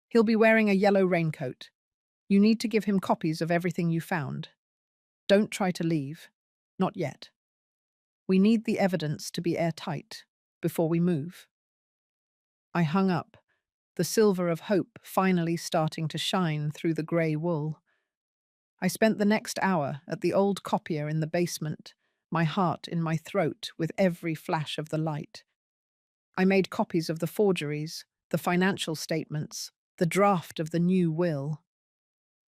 Speaker 1: He'll be wearing a yellow raincoat. You need to give him copies of everything you found. Don't try to leave. Not yet. We need the evidence to be airtight before we move." I hung up, the silver of hope finally starting to shine through the grey wool. I spent the next hour at the old copier in the basement, my heart in my throat with every flash of the light. I made copies of the forgeries, the financial statements, the draft of the new will.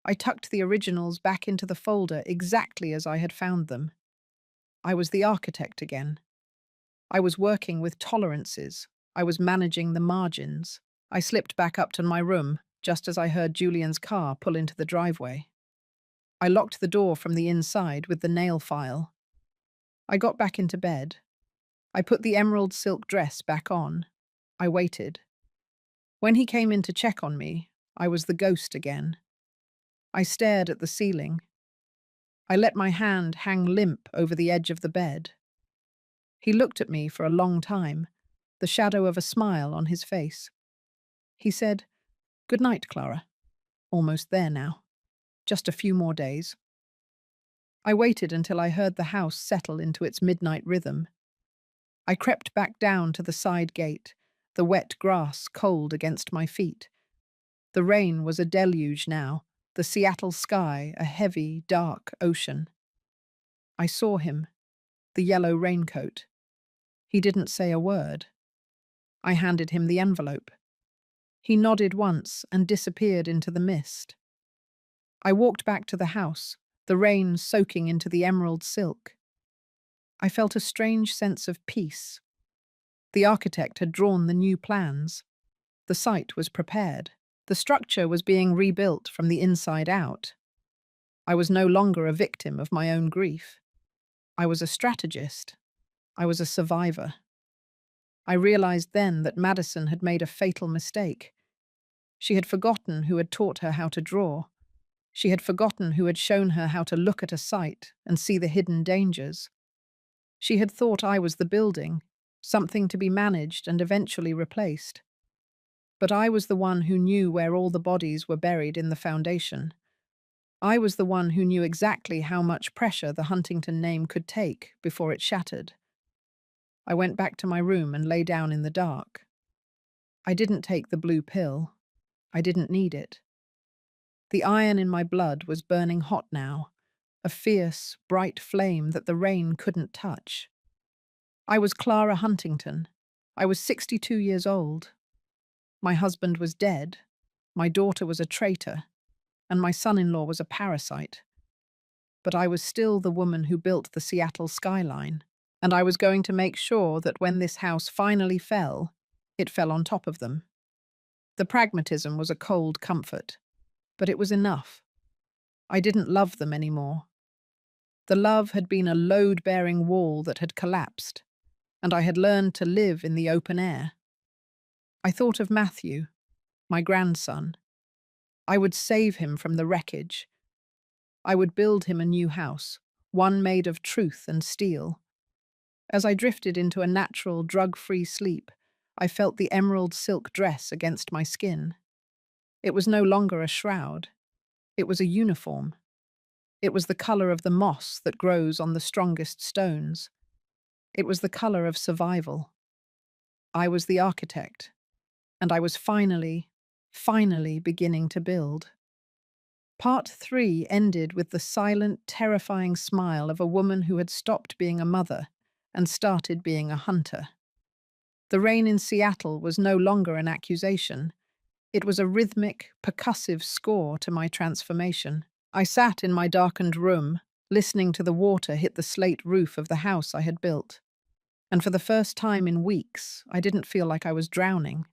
Speaker 1: I tucked the originals back into the folder exactly as I had found them. I was the architect again. I was working with tolerances. I was managing the margins. I slipped back up to my room just as I heard Julian's car pull into the driveway. I locked the door from the inside with the nail file. I got back into bed. I put the emerald silk dress back on. I waited. When he came in to check on me, I was the ghost again. I stared at the ceiling. I let my hand hang limp over the edge of the bed. He looked at me for a long time, the shadow of a smile on his face. He said, "Good night, Clara. Almost there now. Just a few more days." I waited until I heard the house settle into its midnight rhythm. I crept back down to the side gate, the wet grass cold against my feet. The rain was a deluge now, the Seattle sky a heavy, dark ocean. I saw him, the yellow raincoat. He didn't say a word. I handed him the envelope. He nodded once and disappeared into the mist. I walked back to the house, the rain soaking into the emerald silk. I felt a strange sense of peace. The architect had drawn the new plans. The site was prepared. The structure was being rebuilt from the inside out. I was no longer a victim of my own grief. I was a strategist. I was a survivor. I realized then that Madison had made a fatal mistake. She had forgotten who had taught her how to draw. She had forgotten who had shown her how to look at a sight and see the hidden dangers. She had thought I was the building, something to be managed and eventually replaced. But I was the one who knew where all the bodies were buried in the foundation. I was the one who knew exactly how much pressure the Huntington name could take before it shattered. I went back to my room and lay down in the dark. I didn't take the blue pill. I didn't need it. The iron in my blood was burning hot now, a fierce, bright flame that the rain couldn't touch. I was Clara Huntington. I was 62 years old. My husband was dead. My daughter was a traitor. And my son-in-law was a parasite. But I was still the woman who built the Seattle skyline. And I was going to make sure that when this house finally fell, it fell on top of them. The pragmatism was a cold comfort, but it was enough. I didn't love them anymore. The love had been a load-bearing wall that had collapsed, and I had learned to live in the open air. I thought of Matthew, my grandson. I would save him from the wreckage. I would build him a new house, one made of truth and steel. As I drifted into a natural, drug-free sleep, I felt the emerald silk dress against my skin. It was no longer a shroud. It was a uniform. It was the color of the moss that grows on the strongest stones. It was the color of survival. I was the architect, and I was finally beginning to build. Part 3 ended with the silent, terrifying smile of a woman who had stopped being a mother and started being a hunter. The rain in Seattle was no longer an accusation. It was a rhythmic, percussive score to my transformation. I sat in my darkened room, listening to the water hit the slate roof of the house I had built. And for the first time in weeks, I didn't feel like I was drowning.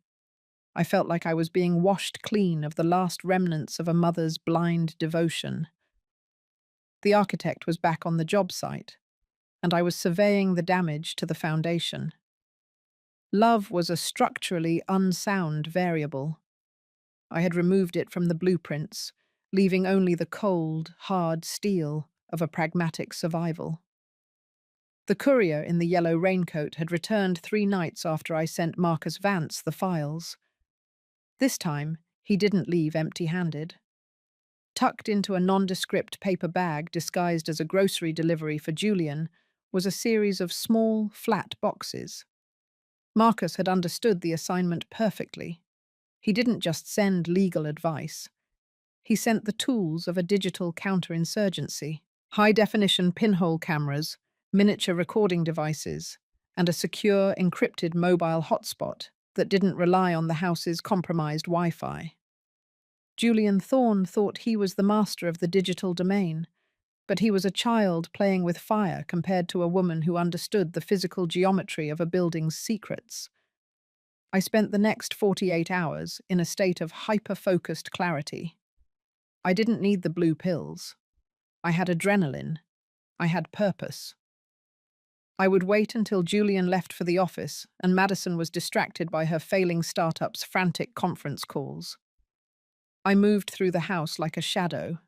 Speaker 1: I felt like I was being washed clean of the last remnants of a mother's blind devotion. The architect was back on the job site, and I was surveying the damage to the foundation. Love was a structurally unsound variable. I had removed it from the blueprints, leaving only the cold, hard steel of a pragmatic survival. The courier in the yellow raincoat had returned 3 nights after I sent Marcus Vance the files. This time, he didn't leave empty-handed. Tucked into a nondescript paper bag disguised as a grocery delivery for Julian was a series of small, flat boxes. Marcus had understood the assignment perfectly. He didn't just send legal advice. He sent the tools of a digital counterinsurgency: high-definition pinhole cameras, miniature recording devices, and a secure, encrypted mobile hotspot that didn't rely on the house's compromised Wi-Fi. Julian Thorne thought he was the master of the digital domain, but he was a child playing with fire compared to a woman who understood the physical geometry of a building's secrets. I spent the next 48 hours in a state of hyper-focused clarity. I didn't need the blue pills. I had adrenaline. I had purpose. I would wait until Julian left for the office and Madison was distracted by her failing startup's frantic conference calls. I moved through the house like a shadow,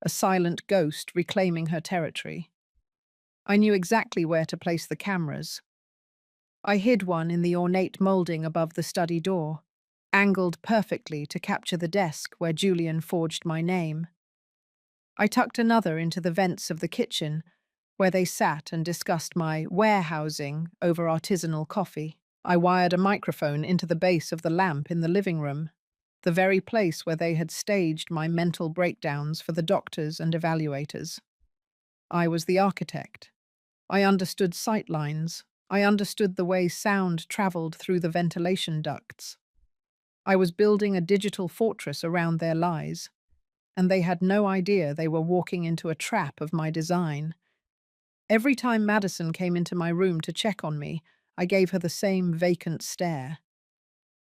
Speaker 1: a silent ghost reclaiming her territory. I knew exactly where to place the cameras. I hid one in the ornate molding above the study door, angled perfectly to capture the desk where Julian forged my name. I tucked another into the vents of the kitchen, where they sat and discussed my warehousing over artisanal coffee. I wired a microphone into the base of the lamp in the living room, the very place where they had staged my mental breakdowns for the doctors and evaluators. I was the architect. I understood sight lines. I understood the way sound traveled through the ventilation ducts. I was building a digital fortress around their lies, and they had no idea they were walking into a trap of my design. Every time Madison came into my room to check on me, I gave her the same vacant stare.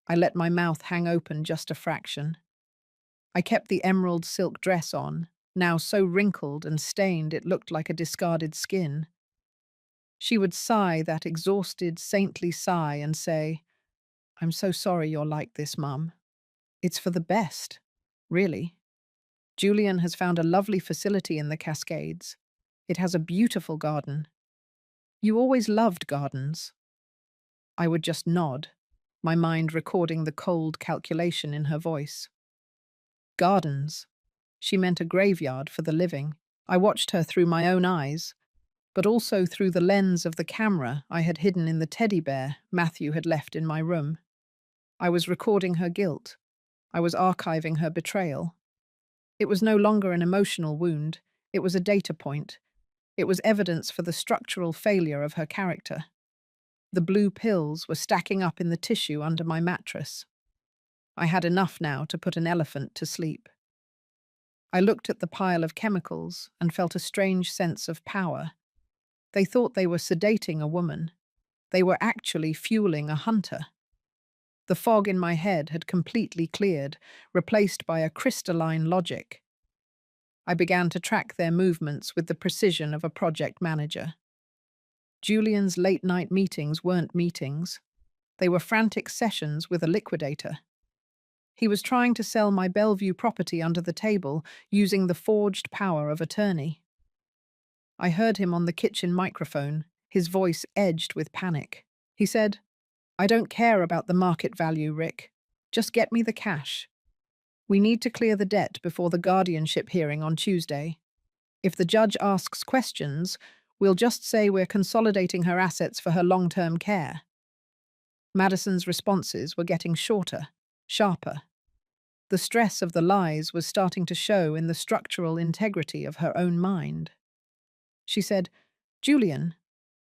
Speaker 1: I let my mouth hang open just a fraction. I kept the emerald silk dress on, now so wrinkled and stained it looked like a discarded skin. She would sigh that exhausted, saintly sigh and say, "I'm so sorry you're like this, Mum. It's for the best, really. Julian has found a lovely facility in the Cascades. It has a beautiful garden. You always loved gardens. I would just nod, my mind recording the cold calculation in her voice. Gardens. She meant a graveyard for the living. I watched her through my own eyes, but also through the lens of the camera I had hidden in the teddy bear Matthew had left in my room. I was recording her guilt. I was archiving her betrayal. It was no longer an emotional wound. It was a data point. It was evidence for the structural failure of her character. The blue pills were stacking up in the tissue under my mattress. I had enough now to put an elephant to sleep. I looked at the pile of chemicals and felt a strange sense of power. They thought they were sedating a woman. They were actually fueling a hunter. The fog in my head had completely cleared, replaced by a crystalline logic. I began to track their movements with the precision of a project manager. Julian's late-night meetings weren't meetings. They were frantic sessions with a liquidator. He was trying to sell my Bellevue property under the table using the forged power of attorney. I heard him on the kitchen microphone, his voice edged with panic. He said, "I don't care about the market value, Rick. Just get me the cash. We need to clear the debt before the guardianship hearing on Tuesday. If the judge asks questions, we'll just say we're consolidating her assets for her long-term care." Madison's responses were getting shorter, sharper. The stress of the lies was starting to show in the structural integrity of her own mind. She said, "Julian,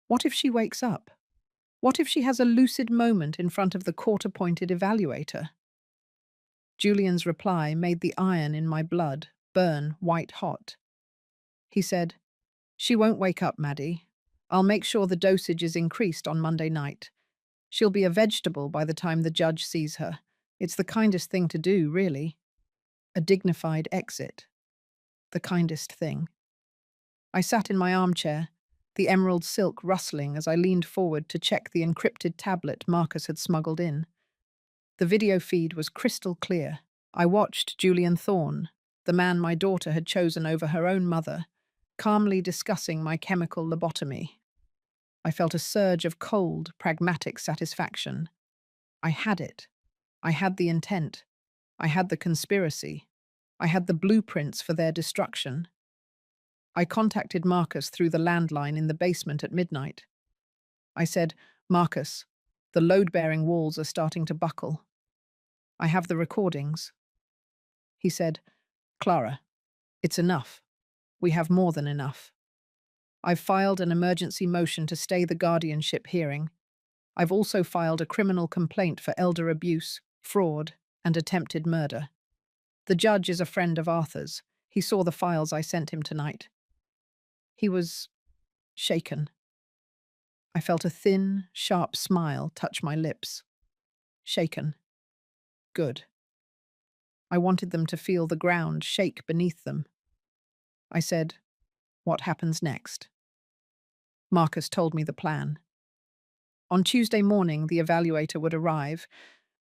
Speaker 1: what if she wakes up? What if she has a lucid moment in front of the court-appointed evaluator?" Julian's reply made the iron in my blood burn white hot. He said, "She won't wake up, Maddie. I'll make sure the dosage is increased on Monday night. She'll be a vegetable by the time the judge sees her. It's the kindest thing to do, really. A dignified exit. The kindest thing." I sat in my armchair, the emerald silk rustling as I leaned forward to check the encrypted tablet Marcus had smuggled in. The video feed was crystal clear. I watched Julian Thorne, the man my daughter had chosen over her own mother, calmly discussing my chemical lobotomy. I felt a surge of cold, pragmatic satisfaction. I had it. I had the intent. I had the conspiracy. I had the blueprints for their destruction. I contacted Marcus through the landline in the basement at midnight. I said, "Marcus, the load-bearing walls are starting to buckle. I have the recordings." He said, "Clara, it's enough. We have more than enough. I've filed an emergency motion to stay the guardianship hearing. I've also filed a criminal complaint for elder abuse, fraud, and attempted murder. The judge is a friend of Arthur's. He saw the files I sent him tonight." He was shaken. I felt a thin, sharp smile touch my lips. Shaken. Good. I wanted them to feel the ground shake beneath them. I said, "What happens next?" Marcus told me the plan. On Tuesday morning, the evaluator would arrive,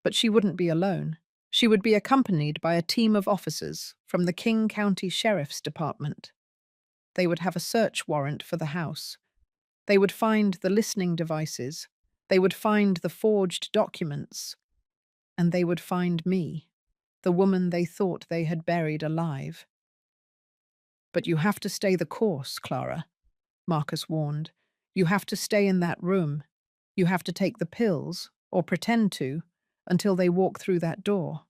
Speaker 1: but she wouldn't be alone. She would be accompanied by a team of officers from the King County Sheriff's Department. They would have a search warrant for the house. They would find the listening devices. They would find the forged documents. And they would find me, the woman they thought they had buried alive. "But you have to stay the course, Clara," Marcus warned. "You have to stay in that room. You have to take the pills, or pretend to, until they walk through that door.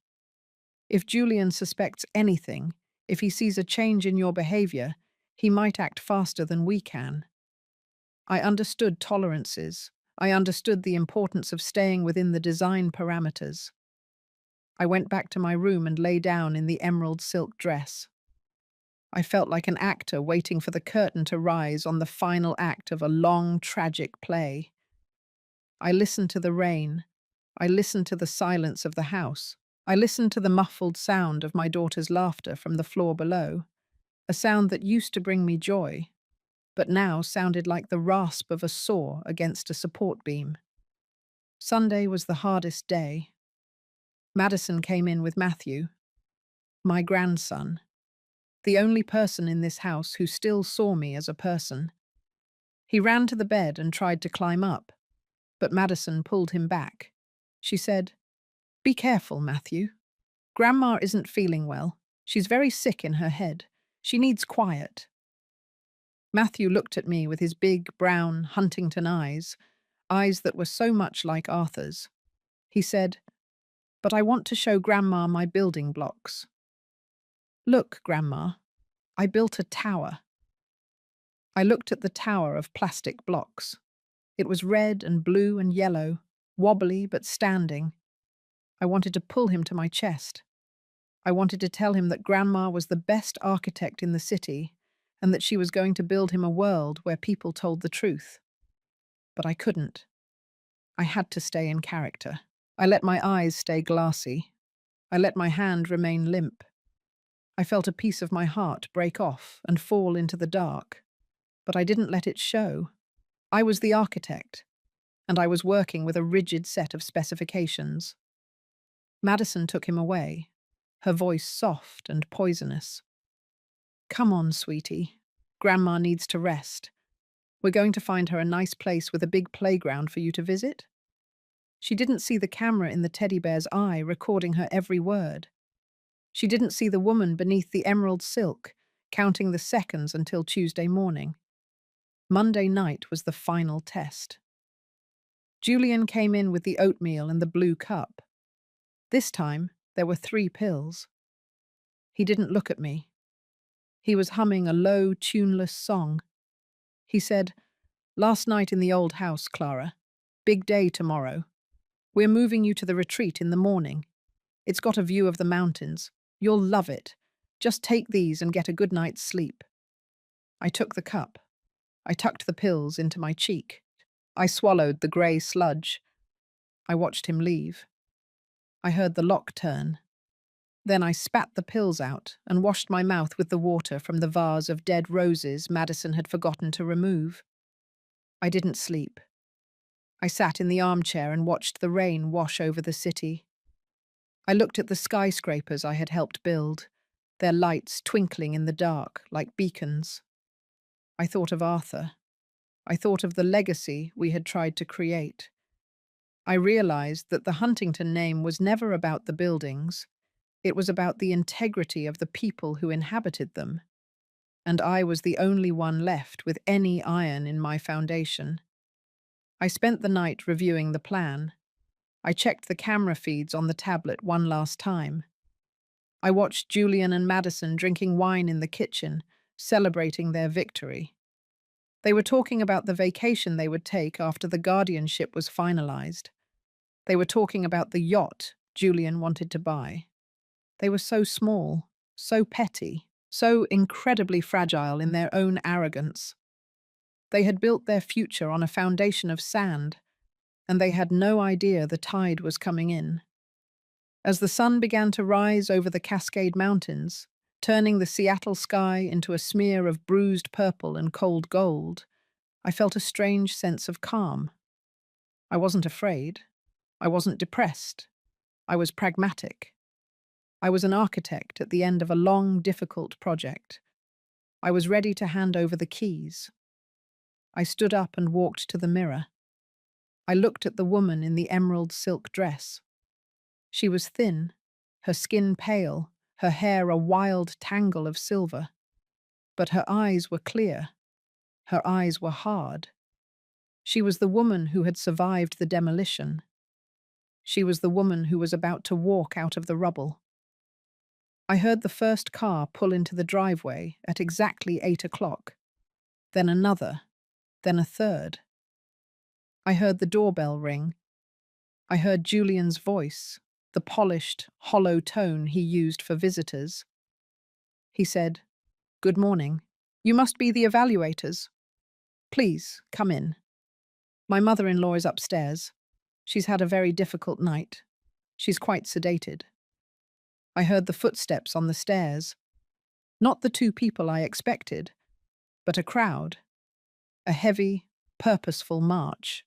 Speaker 1: If Julian suspects anything, if he sees a change in your behavior, he might act faster than we can." I understood tolerances. I understood the importance of staying within the design parameters. I went back to my room and lay down in the emerald silk dress. I felt like an actor waiting for the curtain to rise on the final act of a long, tragic play. I listened to the rain. I listened to the silence of the house. I listened to the muffled sound of my daughter's laughter from the floor below, a sound that used to bring me joy, but now sounded like the rasp of a saw against a support beam. Sunday was the hardest day. Madison came in with Matthew, my grandson, the only person in this house who still saw me as a person. He ran to the bed and tried to climb up, but Madison pulled him back. She said, "Be careful, Matthew. Grandma isn't feeling well. She's very sick in her head. She needs quiet." Matthew looked at me with his big, brown Huntington eyes, eyes that were so much like Arthur's. He said, "But I want to show Grandma my building blocks. Look, Grandma, I built a tower." I looked at the tower of plastic blocks. It was red and blue and yellow, wobbly but standing. I wanted to pull him to my chest. I wanted to tell him that Grandma was the best architect in the city and that she was going to build him a world where people told the truth. But I couldn't. I had to stay in character. I let my eyes stay glassy. I let my hand remain limp. I felt a piece of my heart break off and fall into the dark. But I didn't let it show. I was the architect, and I was working with a rigid set of specifications. Madison took him away, her voice soft and poisonous. "Come on, sweetie. Grandma needs to rest. We're going to find her a nice place with a big playground for you to visit." She didn't see the camera in the teddy bear's eye recording her every word. She didn't see the woman beneath the emerald silk, counting the seconds until Tuesday morning. Monday night was the final test. Julian came in with the oatmeal and the blue cup. This time, there were 3 pills. He didn't look at me. He was humming a low, tuneless song. He said, "Last night in the old house, Clara. Big day tomorrow. We're moving you to the retreat in the morning. It's got a view of the mountains. You'll love it. Just take these and get a good night's sleep." I took the cup. I tucked the pills into my cheek. I swallowed the grey sludge. I watched him leave. I heard the lock turn. Then I spat the pills out and washed my mouth with the water from the vase of dead roses Madison had forgotten to remove. I didn't sleep. I sat in the armchair and watched the rain wash over the city. I looked at the skyscrapers I had helped build, their lights twinkling in the dark like beacons. I thought of Arthur. I thought of the legacy we had tried to create. I realized that the Huntington name was never about the buildings. It was about the integrity of the people who inhabited them. And I was the only one left with any iron in my foundation. I spent the night reviewing the plan. I checked the camera feeds on the tablet one last time. I watched Julian and Madison drinking wine in the kitchen, celebrating their victory. They were talking about the vacation they would take after the guardianship was finalized. They were talking about the yacht Julian wanted to buy. They were so small, so petty, so incredibly fragile in their own arrogance. They had built their future on a foundation of sand, and they had no idea the tide was coming in. As the sun began to rise over the Cascade Mountains, turning the Seattle sky into a smear of bruised purple and cold gold, I felt a strange sense of calm. I wasn't afraid. I wasn't depressed. I was pragmatic. I was an architect at the end of a long, difficult project. I was ready to hand over the keys. I stood up and walked to the mirror. I looked at the woman in the emerald silk dress. She was thin, her skin pale, her hair a wild tangle of silver. But her eyes were clear. Her eyes were hard. She was the woman who had survived the demolition. She was the woman who was about to walk out of the rubble. I heard the first car pull into the driveway at exactly 8 o'clock. Then another. Then a third. I heard the doorbell ring. I heard Julian's voice, the polished, hollow tone he used for visitors. He said, "Good morning. You must be the evaluators. Please, come in. My mother-in-law is upstairs. She's had a very difficult night. She's quite sedated." I heard the footsteps on the stairs. Not the 2 people I expected, but a crowd. A heavy, purposeful march.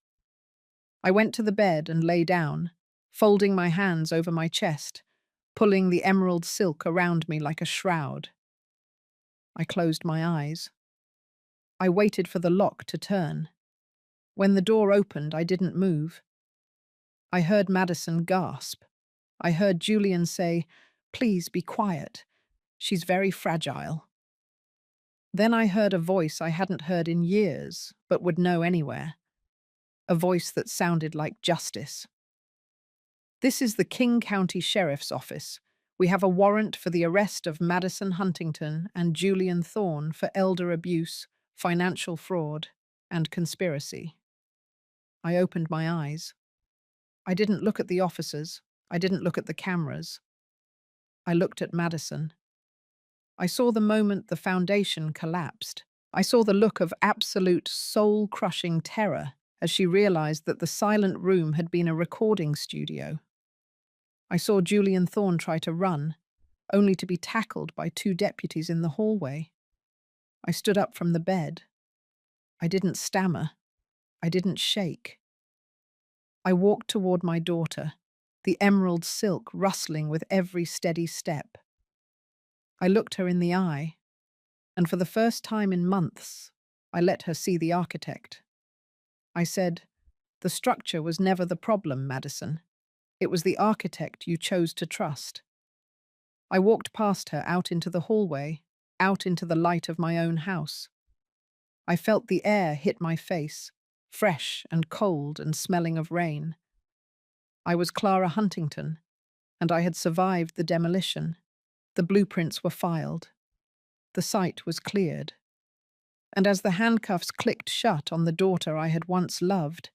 Speaker 1: I went to the bed and lay down. folding my hands over my chest, pulling the emerald silk around me like a shroud. I closed my eyes. I waited for the lock to turn. When the door opened, I didn't move. I heard Madison gasp. I heard Julian say, "Please be quiet. She's very fragile." Then I heard a voice I hadn't heard in years, but would know anywhere. A voice that sounded like justice. "This is the King County Sheriff's Office. We have a warrant for the arrest of Madison Huntington and Julian Thorne for elder abuse, financial fraud, and conspiracy." I opened my eyes. I didn't look at the officers. I didn't look at the cameras. I looked at Madison. I saw the moment the foundation collapsed. I saw the look of absolute soul-crushing terror as she realized that the silent room had been a recording studio. I saw Julian Thorne try to run, only to be tackled by two deputies in the hallway. I stood up from the bed. I didn't stammer. I didn't shake. I walked toward my daughter, the emerald silk rustling with every steady step. I looked her in the eye, and for the first time in months, I let her see the architect. I said, "The structure was never the problem, Madison. It was the architect you chose to trust." I walked past her out into the hallway, out into the light of my own house. I felt the air hit my face, fresh and cold and smelling of rain. I was Clara Huntington, and I had survived the demolition. The blueprints were filed. The site was cleared. And as the handcuffs clicked shut on the daughter I had once loved,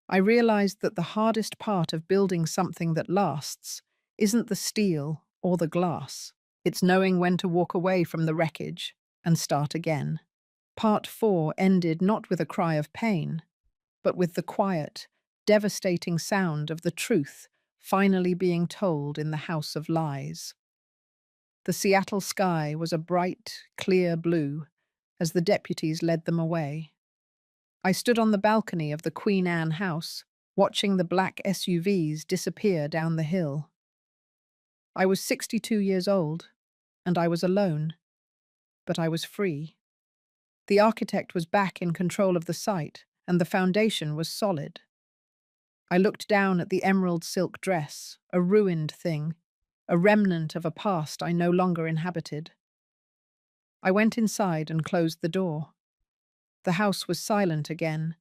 Speaker 1: I realized that the hardest part of building something that lasts isn't the steel or the glass. It's knowing when to walk away from the wreckage and start again. Part 4 ended not with a cry of pain, but with the quiet, devastating sound of the truth finally being told in the House of Lies. The Seattle sky was a bright, clear blue as the deputies led them away. I stood on the balcony of the Queen Anne house, watching the black SUVs disappear down the hill. I was 62 years old, and I was alone, but I was free. The architect was back in control of the site, and the foundation was solid. I looked down at the emerald silk dress, a ruined thing, a remnant of a past I no longer inhabited. I went inside and closed the door. The house was silent again,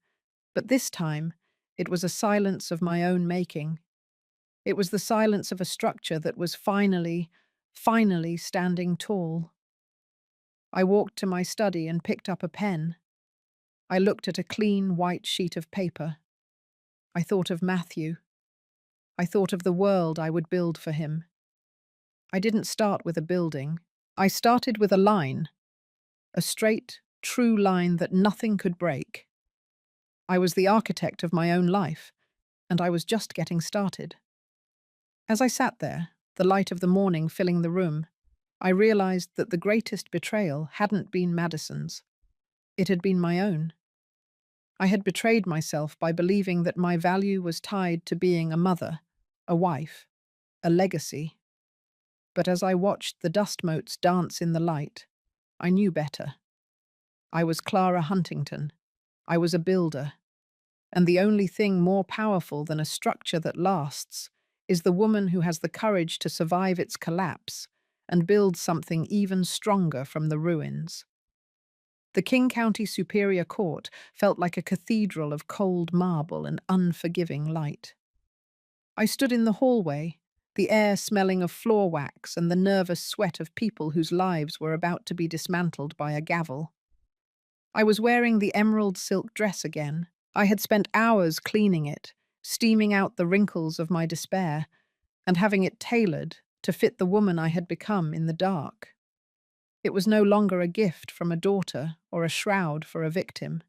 Speaker 1: but this time it was a silence of my own making. It was the silence of a structure that was finally standing tall. I walked to my study and picked up a pen. I looked at a clean white sheet of paper. I thought of Matthew. I thought of the world I would build for him. I didn't start with a building. I started with a line, a straight, true line that nothing could break. I was the architect of my own life, and I was just getting started. As I sat there, the light of the morning filling the room, I realized that the greatest betrayal hadn't been Madison's. It had been my own. I had betrayed myself by believing that my value was tied to being a mother, a wife, a legacy. But as I watched the dust motes dance in the light, I knew better. I was Clara Huntington. I was a builder. And the only thing more powerful than a structure that lasts is the woman who has the courage to survive its collapse and build something even stronger from the ruins. The King County Superior Court felt like a cathedral of cold marble and unforgiving light. I stood in the hallway, the air smelling of floor wax and the nervous sweat of people whose lives were about to be dismantled by a gavel. I was wearing the emerald silk dress again. I had spent hours cleaning it, steaming out the wrinkles of my despair, and having it tailored to fit the woman I had become in the dark. It was no longer a gift from a daughter or a shroud for a victim.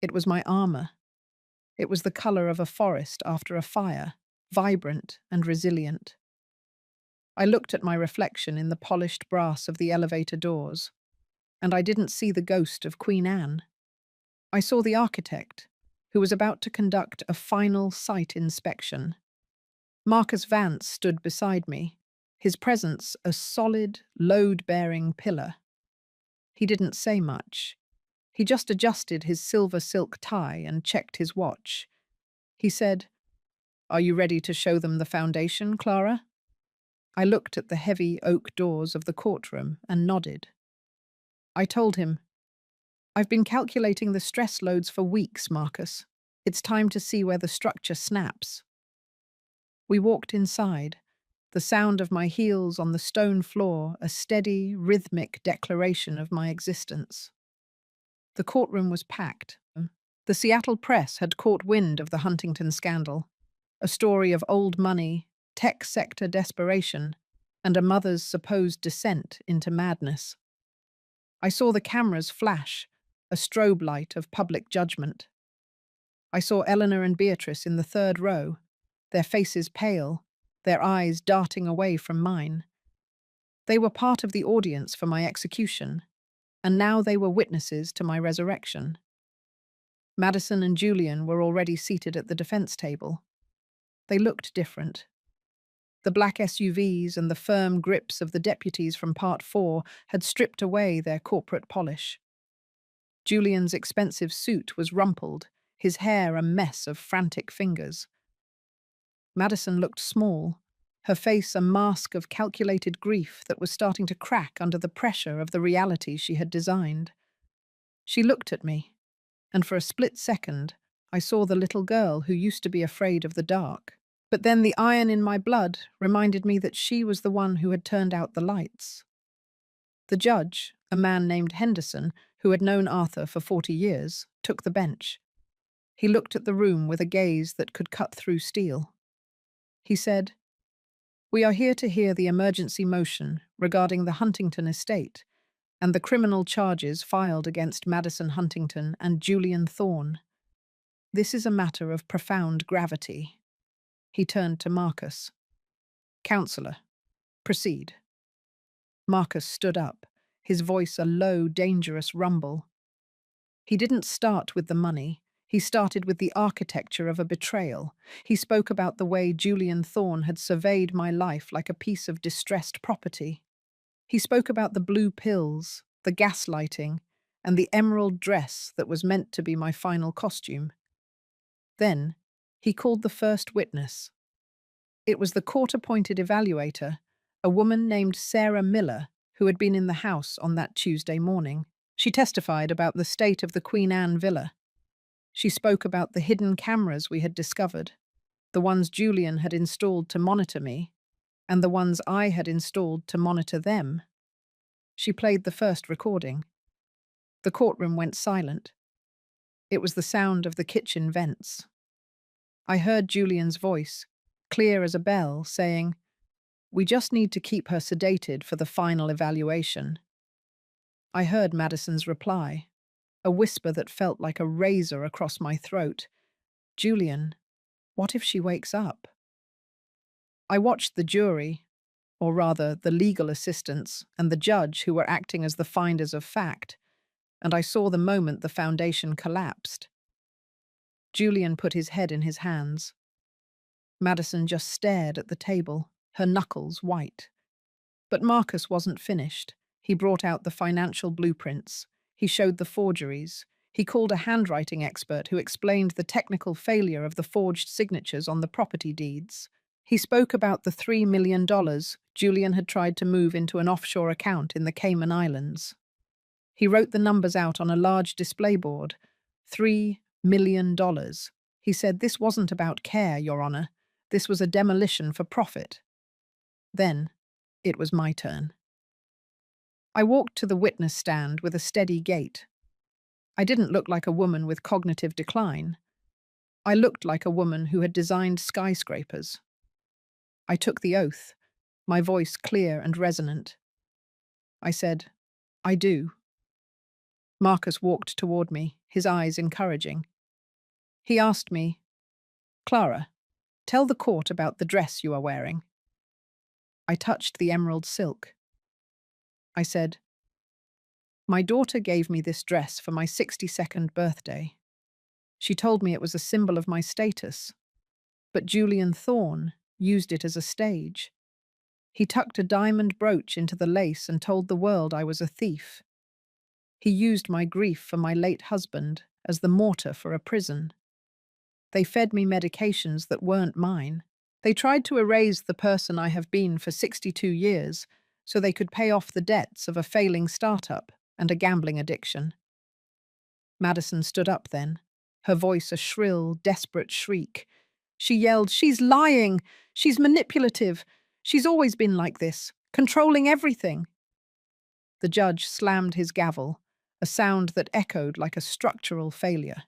Speaker 1: It was my armor. It was the color of a forest after a fire, vibrant and resilient. I looked at my reflection in the polished brass of the elevator doors, and I didn't see the ghost of Queen Anne. I saw the architect, who was about to conduct a final site inspection. Marcus Vance stood beside me, his presence a solid, load-bearing pillar. He didn't say much. He just adjusted his silver silk tie and checked his watch. He said, "Are you ready to show them the foundation, Clara?" I looked at the heavy oak doors of the courtroom and nodded. I told him, "I've been calculating the stress loads for weeks, Marcus. It's time to see where the structure snaps." We walked inside, the sound of my heels on the stone floor a steady, rhythmic declaration of my existence. The courtroom was packed. The Seattle press had caught wind of the Huntington scandal, a story of old money, tech sector desperation, and a mother's supposed descent into madness. I saw the cameras flash, a strobe light of public judgment. I saw Eleanor and Beatrice in the third row, their faces pale, their eyes darting away from mine. They were part of the audience for my execution, and now they were witnesses to my resurrection. Madison and Julian were already seated at the defense table. They looked different. The black SUVs and the firm grips of the deputies from Part 4 had stripped away their corporate polish. Julian's expensive suit was rumpled, his hair a mess of frantic fingers. Madison looked small, her face a mask of calculated grief that was starting to crack under the pressure of the reality she had designed. She looked at me, and for a split second, I saw the little girl who used to be afraid of the dark. But then the iron in my blood reminded me that she was the one who had turned out the lights. The judge, a man named Henderson, who had known Arthur for 40 years, took the bench. He looked at the room with a gaze that could cut through steel. He said, "We are here to hear the emergency motion regarding the Huntington estate and the criminal charges filed against Madison Huntington and Julian Thorne. This is a matter of profound gravity." He turned to Marcus. "Counselor, proceed." Marcus stood up, his voice a low, dangerous rumble. He didn't start with the money. He started with the architecture of a betrayal. He spoke about the way Julian Thorne had surveyed my life like a piece of distressed property. He spoke about the blue pills, the gaslighting, and the emerald dress that was meant to be my final costume. Then, he called the first witness. It was the court-appointed evaluator, a woman named Sarah Miller, who had been in the house on that Tuesday morning. She testified about the state of the Queen Anne villa. She spoke about the hidden cameras we had discovered, the ones Julian had installed to monitor me, and the ones I had installed to monitor them. She played the first recording. The courtroom went silent. It was the sound of the kitchen vents. I heard Julian's voice, clear as a bell, saying, "We just need to keep her sedated for the final evaluation." I heard Madison's reply, a whisper that felt like a razor across my throat. "Julian, what if she wakes up?" I watched the jury, or rather the legal assistants and the judge who were acting as the finders of fact, and I saw the moment the foundation collapsed. Julian put his head in his hands. Madison just stared at the table, her knuckles white. But Marcus wasn't finished. He brought out the financial blueprints. He showed the forgeries. He called a handwriting expert who explained the technical failure of the forged signatures on the property deeds. He spoke about the $3 million Julian had tried to move into an offshore account in the Cayman Islands. He wrote the numbers out on a large display board. $3 million. He said, "This wasn't about care, Your Honor. This was a demolition for profit." Then, it was my turn. I walked to the witness stand with a steady gait. I didn't look like a woman with cognitive decline. I looked like a woman who had designed skyscrapers. I took the oath, my voice clear and resonant. I said, "I do." Marcus walked toward me, his eyes encouraging. He asked me, "Clara, tell the court about the dress you are wearing." I touched the emerald silk. I said, "My daughter gave me this dress for my 62nd birthday. She told me it was a symbol of my status. But Julian Thorne, used it as a stage. He tucked a diamond brooch into the lace and told the world I was a thief. He used my grief for my late husband as the mortar for a prison. They fed me medications that weren't mine. They tried to erase the person I have been for 62 years so they could pay off the debts of a failing startup and a gambling addiction. Madison stood up then, her voice a shrill, desperate shriek. She yelled, "She's lying! She's manipulative! She's always been like this, controlling everything!" The judge slammed his gavel, a sound that echoed like a structural failure.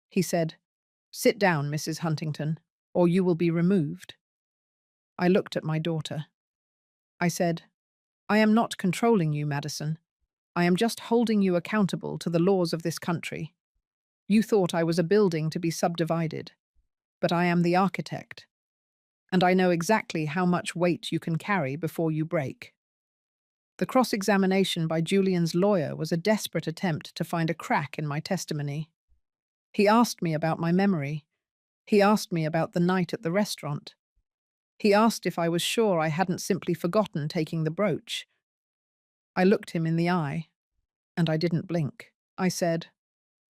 Speaker 1: He said, "Sit down, Mrs. Huntington, or you will be removed." I looked at my daughter. I said, "I am not controlling you, Madison. I am just holding you accountable to the laws of this country. You thought I was a building to be subdivided, but I am the architect, and I know exactly how much weight you can carry before you break." The cross-examination by Julian's lawyer was a desperate attempt to find a crack in my testimony. He asked me about my memory. He asked me about the night at the restaurant. He asked if I was sure I hadn't simply forgotten taking the brooch. I looked him in the eye, and I didn't blink. I said,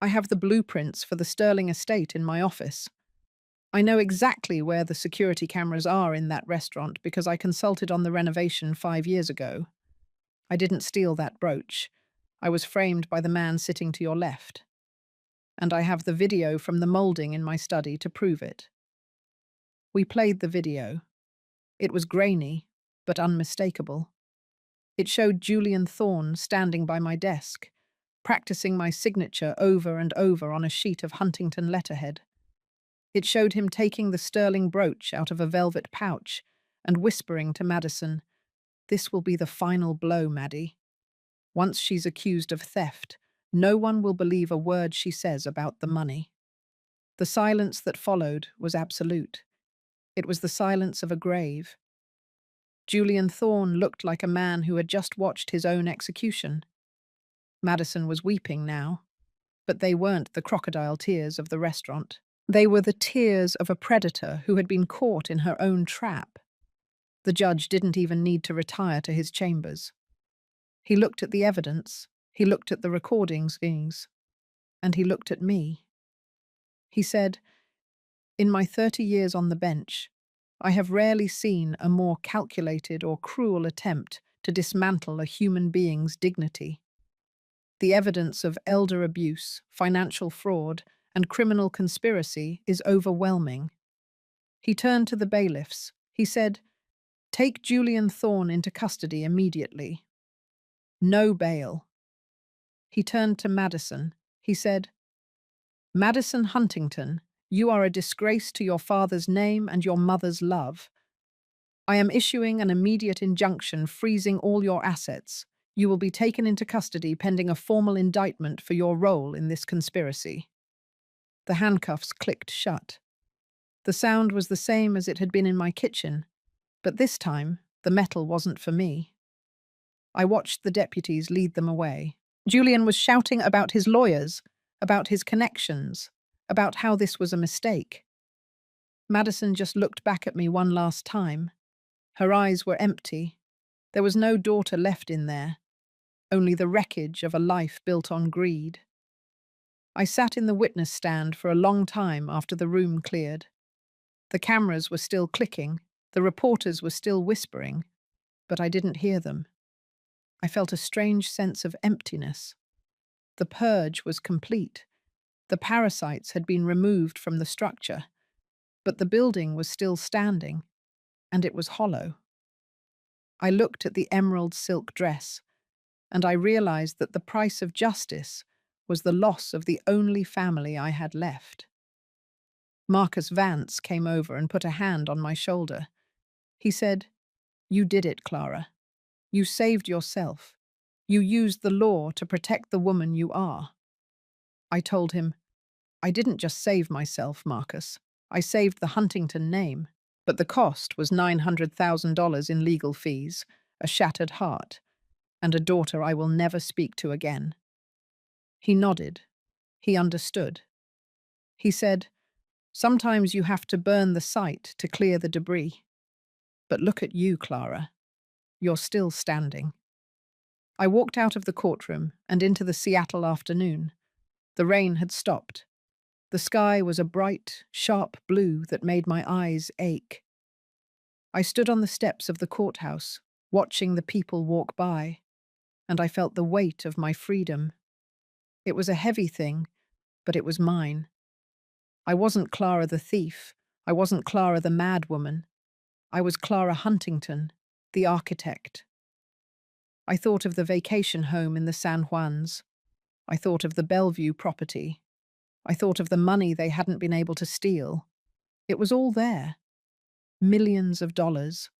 Speaker 1: "I have the blueprints for the Sterling estate in my office. I know exactly where the security cameras are in that restaurant because I consulted on the renovation 5 years ago. I didn't steal that brooch. I was framed by the man sitting to your left. And I have the video from the molding in my study to prove it." We played the video. It was grainy, but unmistakable. It showed Julian Thorne standing by my desk, practicing my signature over and over on a sheet of Huntington letterhead. It showed him taking the sterling brooch out of a velvet pouch and whispering to Madison, "This will be the final blow, Maddie. Once she's accused of theft, no one will believe a word she says about the money." The silence that followed was absolute. It was the silence of a grave. Julian Thorne looked like a man who had just watched his own execution. Madison was weeping now, but they weren't the crocodile tears of the restaurant. They were the tears of a predator who had been caught in her own trap. The judge didn't even need to retire to his chambers. He looked at the evidence, he looked at the recordings, and he looked at me. He said, "In my 30 years on the bench, I have rarely seen a more calculated or cruel attempt to dismantle a human being's dignity. The evidence of elder abuse, financial fraud, and criminal conspiracy is overwhelming." He turned to the bailiffs. He said, "Take Julian Thorne into custody immediately. No bail." He turned to Madison. He said, "Madison Huntington, you are a disgrace to your father's name and your mother's love. I am issuing an immediate injunction freezing all your assets. You will be taken into custody pending a formal indictment for your role in this conspiracy." The handcuffs clicked shut. The sound was the same as it had been in my kitchen, but this time the metal wasn't for me. I watched the deputies lead them away. Julian was shouting about his lawyers, about his connections, about how this was a mistake. Madison just looked back at me one last time. Her eyes were empty. There was no daughter left in there, only the wreckage of a life built on greed. I sat in the witness stand for a long time after the room cleared. The cameras were still clicking, the reporters were still whispering, but I didn't hear them. I felt a strange sense of emptiness. The purge was complete. The parasites had been removed from the structure, but the building was still standing, and it was hollow. I looked at the emerald silk dress, and I realized that the price of justice was the loss of the only family I had left. Marcus Vance came over and put a hand on my shoulder. He said, "You did it, Clara. You saved yourself. You used the law to protect the woman you are." I told him, "I didn't just save myself, Marcus. I saved the Huntington name, but the cost was $900,000 in legal fees, a shattered heart, and a daughter I will never speak to again." He nodded. He understood. He said, Sometimes you have to burn the site to clear the debris. But look at you, Clara. You're still standing. I walked out of the courtroom and into the Seattle afternoon. The rain had stopped. The sky was a bright, sharp blue that made my eyes ache. I stood on the steps of the courthouse, watching the people walk by, and I felt the weight of my freedom. It was a heavy thing, but it was mine. I wasn't Clara the thief. I wasn't Clara the madwoman. I was Clara Huntington, the architect. I thought of the vacation home in the San Juans. I thought of the Bellevue property. I thought of the money they hadn't been able to steal. It was all there. Millions of dollars.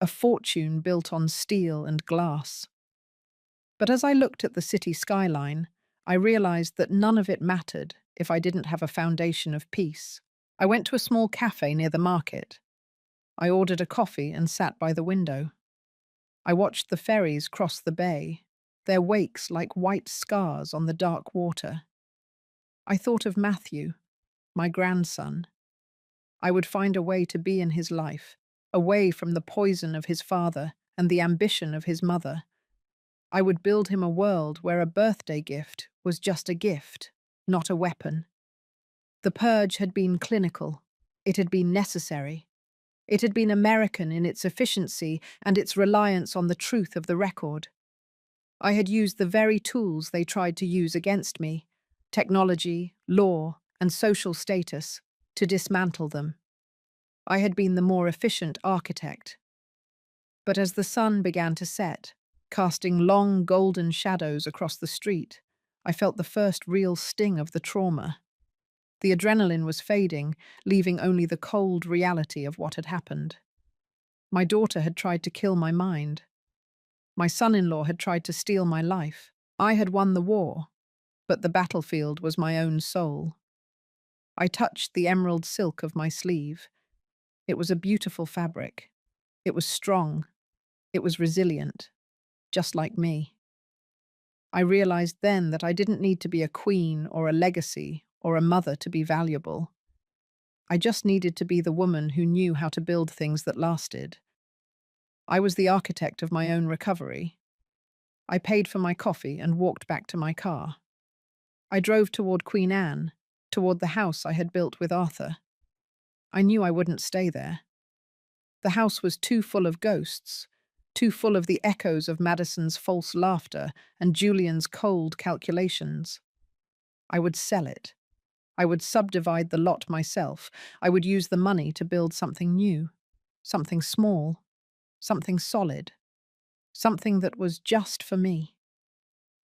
Speaker 1: A fortune built on steel and glass. But as I looked at the city skyline, I realized that none of it mattered if I didn't have a foundation of peace. I went to a small cafe near the market. I ordered a coffee and sat by the window. I watched the ferries cross the bay, their wakes like white scars on the dark water. I thought of Matthew, my grandson. I would find a way to be in his life, away from the poison of his father and the ambition of his mother. I would build him a world where a birthday gift was just a gift, not a weapon. The purge had been clinical. It had been necessary. It had been American in its efficiency and its reliance on the truth of the record. I had used the very tools they tried to use against me, technology, law, and social status, to dismantle them. I had been the more efficient architect. But as the sun began to set, casting long golden shadows across the street, I felt the first real sting of the trauma. The adrenaline was fading, leaving only the cold reality of what had happened. My daughter had tried to kill my mind. My son-in-law had tried to steal my life. I had won the war, but the battlefield was my own soul. I touched the emerald silk of my sleeve. It was a beautiful fabric. It was strong. It was resilient, just like me. I realized then that I didn't need to be a queen or a legacy or a mother to be valuable. I just needed to be the woman who knew how to build things that lasted. I was the architect of my own recovery. I paid for my coffee and walked back to my car. I drove toward Queen Anne, toward the house I had built with Arthur. I knew I wouldn't stay there. The house was too full of ghosts, too full of the echoes of Madison's false laughter and Julian's cold calculations. I would sell it. I would subdivide the lot myself. I would use the money to build something new, something small, something solid, something that was just for me.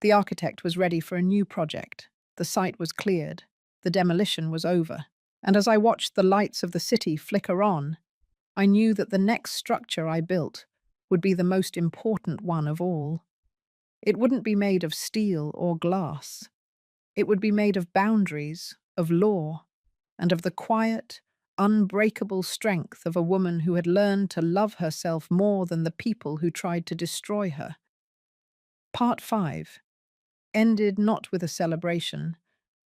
Speaker 1: The architect was ready for a new project. The site was cleared. The demolition was over. And as I watched the lights of the city flicker on, I knew that the next structure I built would be the most important one of all. It wouldn't be made of steel or glass. It would be made of boundaries, of law, and of the quiet, unbreakable strength of a woman who had learned to love herself more than the people who tried to destroy her. Part 5 ended not with a celebration,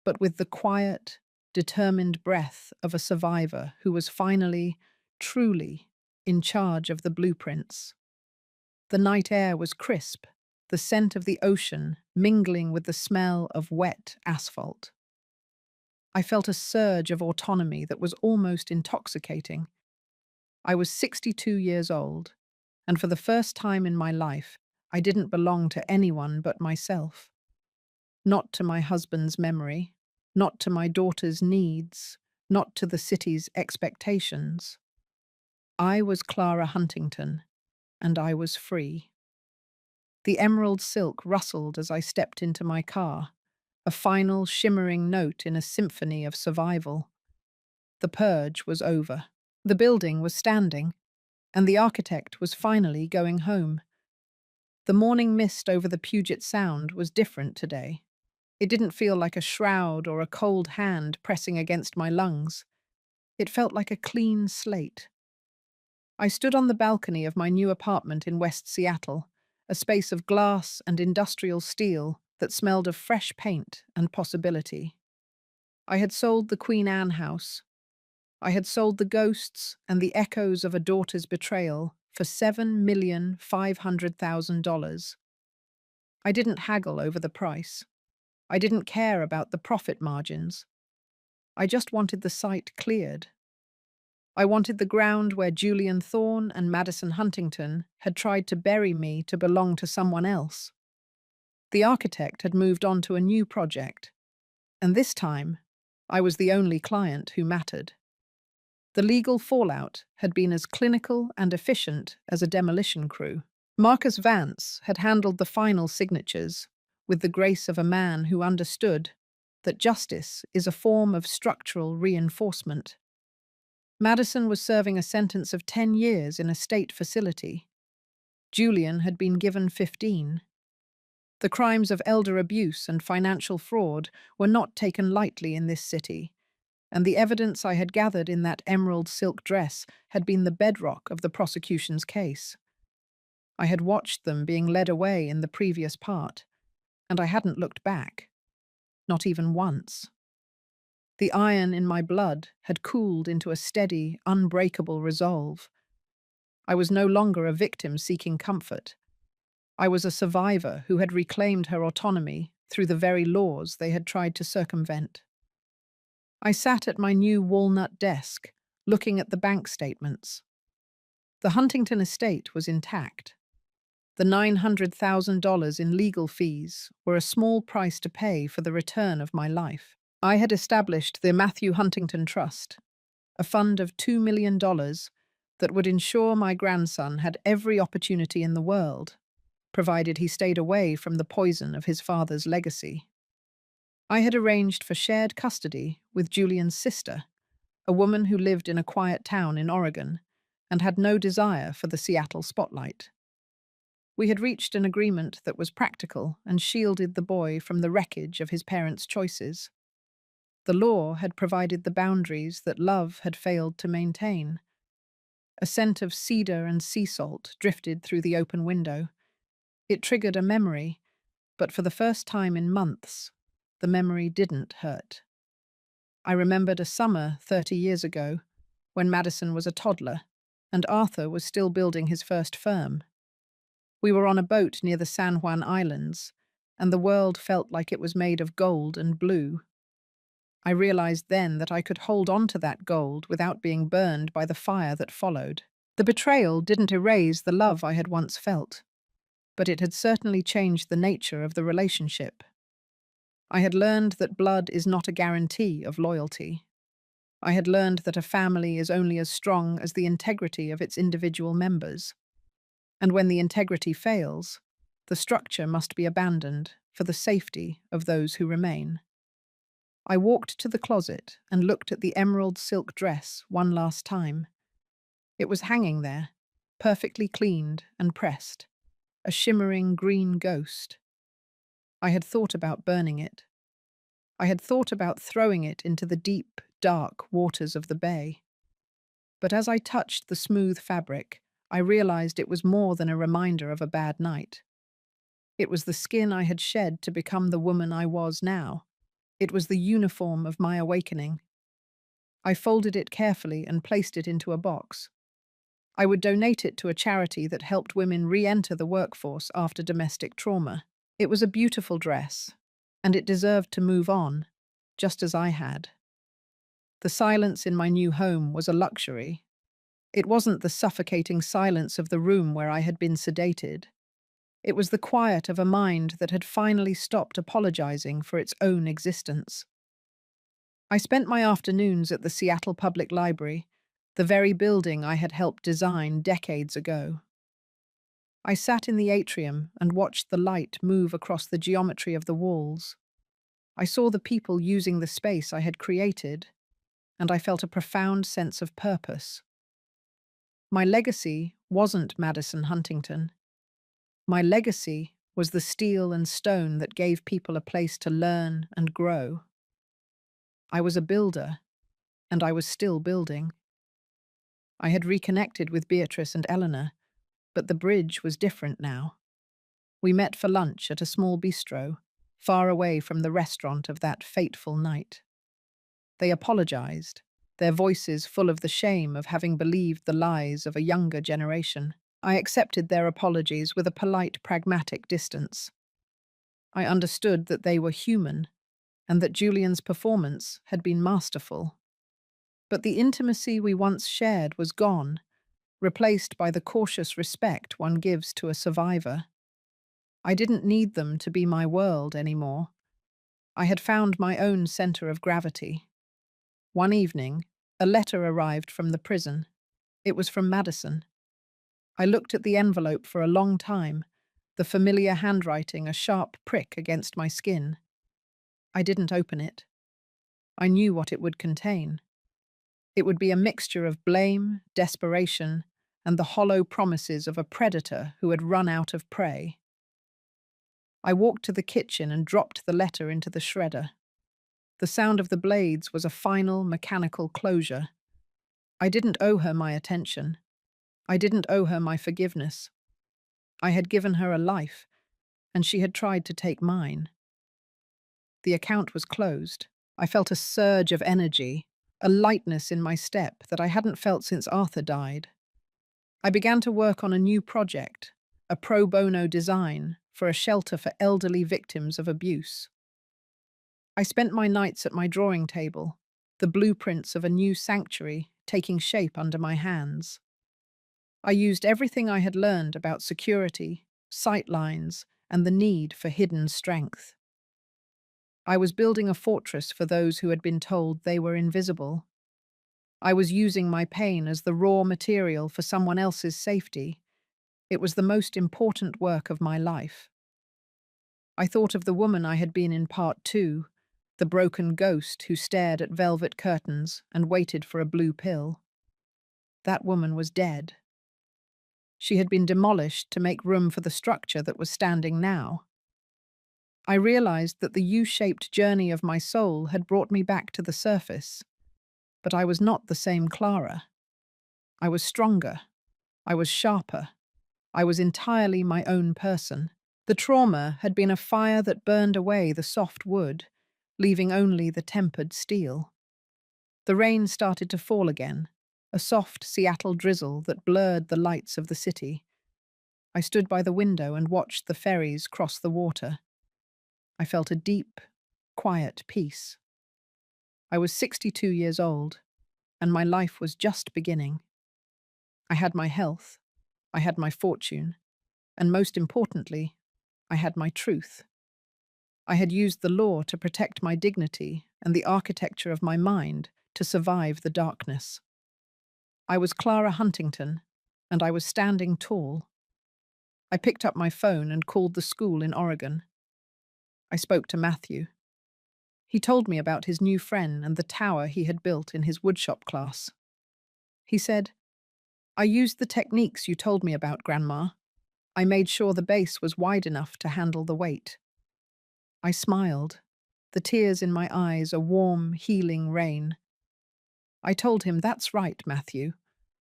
Speaker 1: but with the quiet, determined breath of a survivor who was finally, truly, in charge of the blueprints. The night air was crisp, the scent of the ocean mingling with the smell of wet asphalt. I felt a surge of autonomy that was almost intoxicating. I was 62 years old, and for the first time in my life, I didn't belong to anyone but myself. Not to my husband's memory, not to my daughter's needs, not to the city's expectations. I was Clara Huntington, and I was free. The emerald silk rustled as I stepped into my car, a final shimmering note in a symphony of survival. The purge was over. The building was standing, and the architect was finally going home. The morning mist over the Puget Sound was different today. It didn't feel like a shroud or a cold hand pressing against my lungs. It felt like a clean slate. I stood on the balcony of my new apartment in West Seattle, a space of glass and industrial steel that smelled of fresh paint and possibility. I had sold the Queen Anne house. I had sold the ghosts and the echoes of a daughter's betrayal for $7,500,000. I didn't haggle over the price. I didn't care about the profit margins. I just wanted the site cleared. I wanted the ground where Julian Thorne and Madison Huntington had tried to bury me to belong to someone else. The architect had moved on to a new project, and this time, I was the only client who mattered. The legal fallout had been as clinical and efficient as a demolition crew. Marcus Vance had handled the final signatures with the grace of a man who understood that justice is a form of structural reinforcement. Madison was serving a sentence of 10 years in a state facility. Julian had been given 15. The crimes of elder abuse and financial fraud were not taken lightly in this city, and the evidence I had gathered in that emerald silk dress had been the bedrock of the prosecution's case. I had watched them being led away in the previous part, and I hadn't looked back, not even once. The iron in my blood had cooled into a steady, unbreakable resolve. I was no longer a victim seeking comfort. I was a survivor who had reclaimed her autonomy through the very laws they had tried to circumvent. I sat at my new walnut desk, looking at the bank statements. The Huntington estate was intact. The $900,000 in legal fees were a small price to pay for the return of my life. I had established the Matthew Huntington Trust, a fund of $2 million that would ensure my grandson had every opportunity in the world, provided he stayed away from the poison of his father's legacy. I had arranged for shared custody with Julian's sister, a woman who lived in a quiet town in Oregon and had no desire for the Seattle spotlight. We had reached an agreement that was practical and shielded the boy from the wreckage of his parents' choices. The law had provided the boundaries that love had failed to maintain. A scent of cedar and sea salt drifted through the open window. It triggered a memory, but for the first time in months, the memory didn't hurt. I remembered a summer 30 years ago, when Madison was a toddler, and Arthur was still building his first firm. We were on a boat near the San Juan Islands, and the world felt like it was made of gold and blue. I realized then that I could hold on to that gold without being burned by the fire that followed. The betrayal didn't erase the love I had once felt, but it had certainly changed the nature of the relationship. I had learned that blood is not a guarantee of loyalty. I had learned that a family is only as strong as the integrity of its individual members. And when the integrity fails, the structure must be abandoned for the safety of those who remain. I walked to the closet and looked at the emerald silk dress one last time. It was hanging there, perfectly cleaned and pressed, a shimmering green ghost. I had thought about burning it. I had thought about throwing it into the deep, dark waters of the bay. But as I touched the smooth fabric, I realized it was more than a reminder of a bad night. It was the skin I had shed to become the woman I was now. It was the uniform of my awakening. I folded it carefully and placed it into a box. I would donate it to a charity that helped women re-enter the workforce after domestic trauma. It was a beautiful dress, and it deserved to move on, just as I had. The silence in my new home was a luxury. It wasn't the suffocating silence of the room where I had been sedated. It was the quiet of a mind that had finally stopped apologizing for its own existence. I spent my afternoons at the Seattle Public Library, the very building I had helped design decades ago. I sat in the atrium and watched the light move across the geometry of the walls. I saw the people using the space I had created, and I felt a profound sense of purpose. My legacy wasn't Madison Huntington. My legacy was the steel and stone that gave people a place to learn and grow. I was a builder, and I was still building. I had reconnected with Beatrice and Eleanor, but the bridge was different now. We met for lunch at a small bistro, far away from the restaurant of that fateful night. They apologized. their voices full of the shame of having believed the lies of a younger generation. I accepted their apologies with a polite, pragmatic distance. I understood that they were human and that Julian's performance had been masterful. But the intimacy we once shared was gone, replaced by the cautious respect one gives to a survivor. I didn't need them to be my world anymore. I had found my own center of gravity. One evening, a letter arrived from the prison. It was from Madison. I looked at the envelope for a long time, the familiar handwriting a sharp prick against my skin. I didn't open it. I knew what it would contain. It would be a mixture of blame, desperation, and the hollow promises of a predator who had run out of prey. I walked to the kitchen and dropped the letter into the shredder. The sound of the blades was a final, mechanical closure. I didn't owe her my attention. I didn't owe her my forgiveness. I had given her a life, and she had tried to take mine. The account was closed. I felt a surge of energy, a lightness in my step that I hadn't felt since Arthur died. I began to work on a new project, a pro bono design for a shelter for elderly victims of abuse. I spent my nights at my drawing table, the blueprints of a new sanctuary taking shape under my hands. I used everything I had learned about security, sight lines, and the need for hidden strength. I was building a fortress for those who had been told they were invisible. I was using my pain as the raw material for someone else's safety. It was the most important work of my life. I thought of the woman I had been in part 2, the broken ghost who stared at velvet curtains and waited for a blue pill. That woman was dead. She had been demolished to make room for the structure that was standing now. I realized that the U-shaped journey of my soul had brought me back to the surface. But I was not the same Clara. I was stronger. I was sharper. I was entirely my own person. The trauma had been a fire that burned away the soft wood, leaving only the tempered steel. The rain started to fall again, a soft Seattle drizzle that blurred the lights of the city. I stood by the window and watched the ferries cross the water. I felt a deep, quiet peace. I was 62 years old, and my life was just beginning. I had my health, I had my fortune, and most importantly, I had my truth. I had used the law to protect my dignity and the architecture of my mind to survive the darkness. I was Clara Huntington, and I was standing tall. I picked up my phone and called the school in Oregon. I spoke to Matthew. He told me about his new friend and the tower he had built in his woodshop class. He said, "I used the techniques you told me about, Grandma. I made sure the base was wide enough to handle the weight." I smiled, the tears in my eyes a warm, healing rain. I told him, "That's right, Matthew.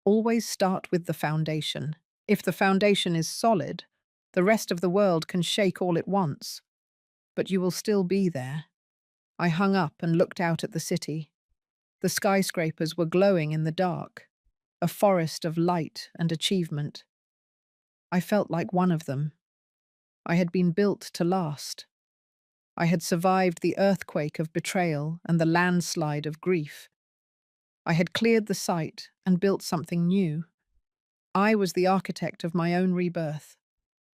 Speaker 1: Always start with the foundation. If the foundation is solid, the rest of the world can shake all it wants. But you will still be there." I hung up and looked out at the city. The skyscrapers were glowing in the dark, a forest of light and achievement. I felt like one of them. I had been built to last. I had survived the earthquake of betrayal and the landslide of grief. I had cleared the site and built something new. I was the architect of my own rebirth,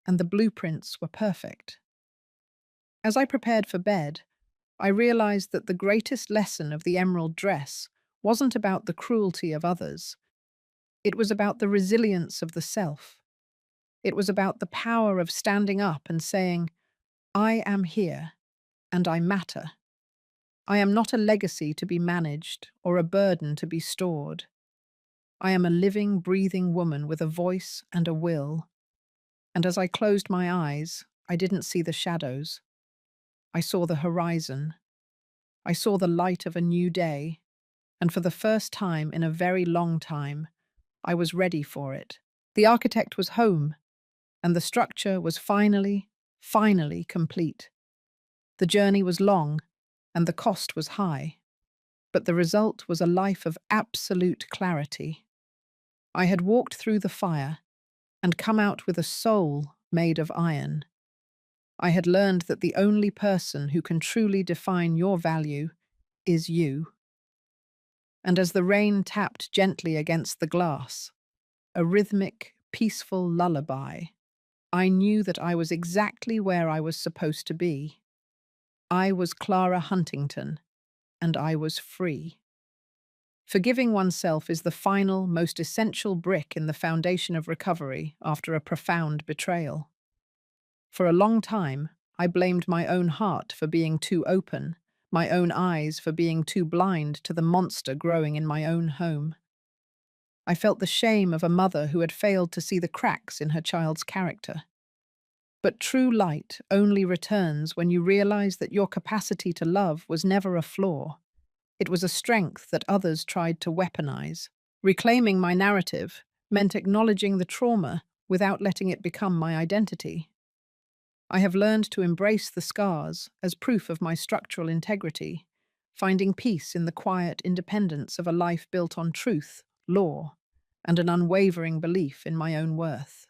Speaker 1: and the blueprints were perfect. As I prepared for bed, I realized that the greatest lesson of the emerald dress wasn't about the cruelty of others. It was about the resilience of the self. It was about the power of standing up and saying, "I am here, and I matter. I am not a legacy to be managed or a burden to be stored. I am a living, breathing woman with a voice and a will." And as I closed my eyes, I didn't see the shadows. I saw the horizon. I saw the light of a new day, and for the first time in a very long time, I was ready for it. The architect was home, and the structure was finally complete. The journey was long, and the cost was high. but the result was a life of absolute clarity. I had walked through the fire and come out with a soul made of iron. I had learned that the only person who can truly define your value is you. And as the rain tapped gently against the glass, a rhythmic, peaceful lullaby, I knew that I was exactly where I was supposed to be. I was Clara Huntington, and I was free. Forgiving oneself is the final, most essential brick in the foundation of recovery after a profound betrayal. For a long time, I blamed my own heart for being too open, my own eyes for being too blind to the monster growing in my own home. I felt the shame of a mother who had failed to see the cracks in her child's character. But true light only returns when you realize that your capacity to love was never a flaw. It was a strength that others tried to weaponize. Reclaiming my narrative meant acknowledging the trauma without letting it become my identity. I have learned to embrace the scars as proof of my structural integrity, finding peace in the quiet independence of a life built on truth, law, and an unwavering belief in my own worth.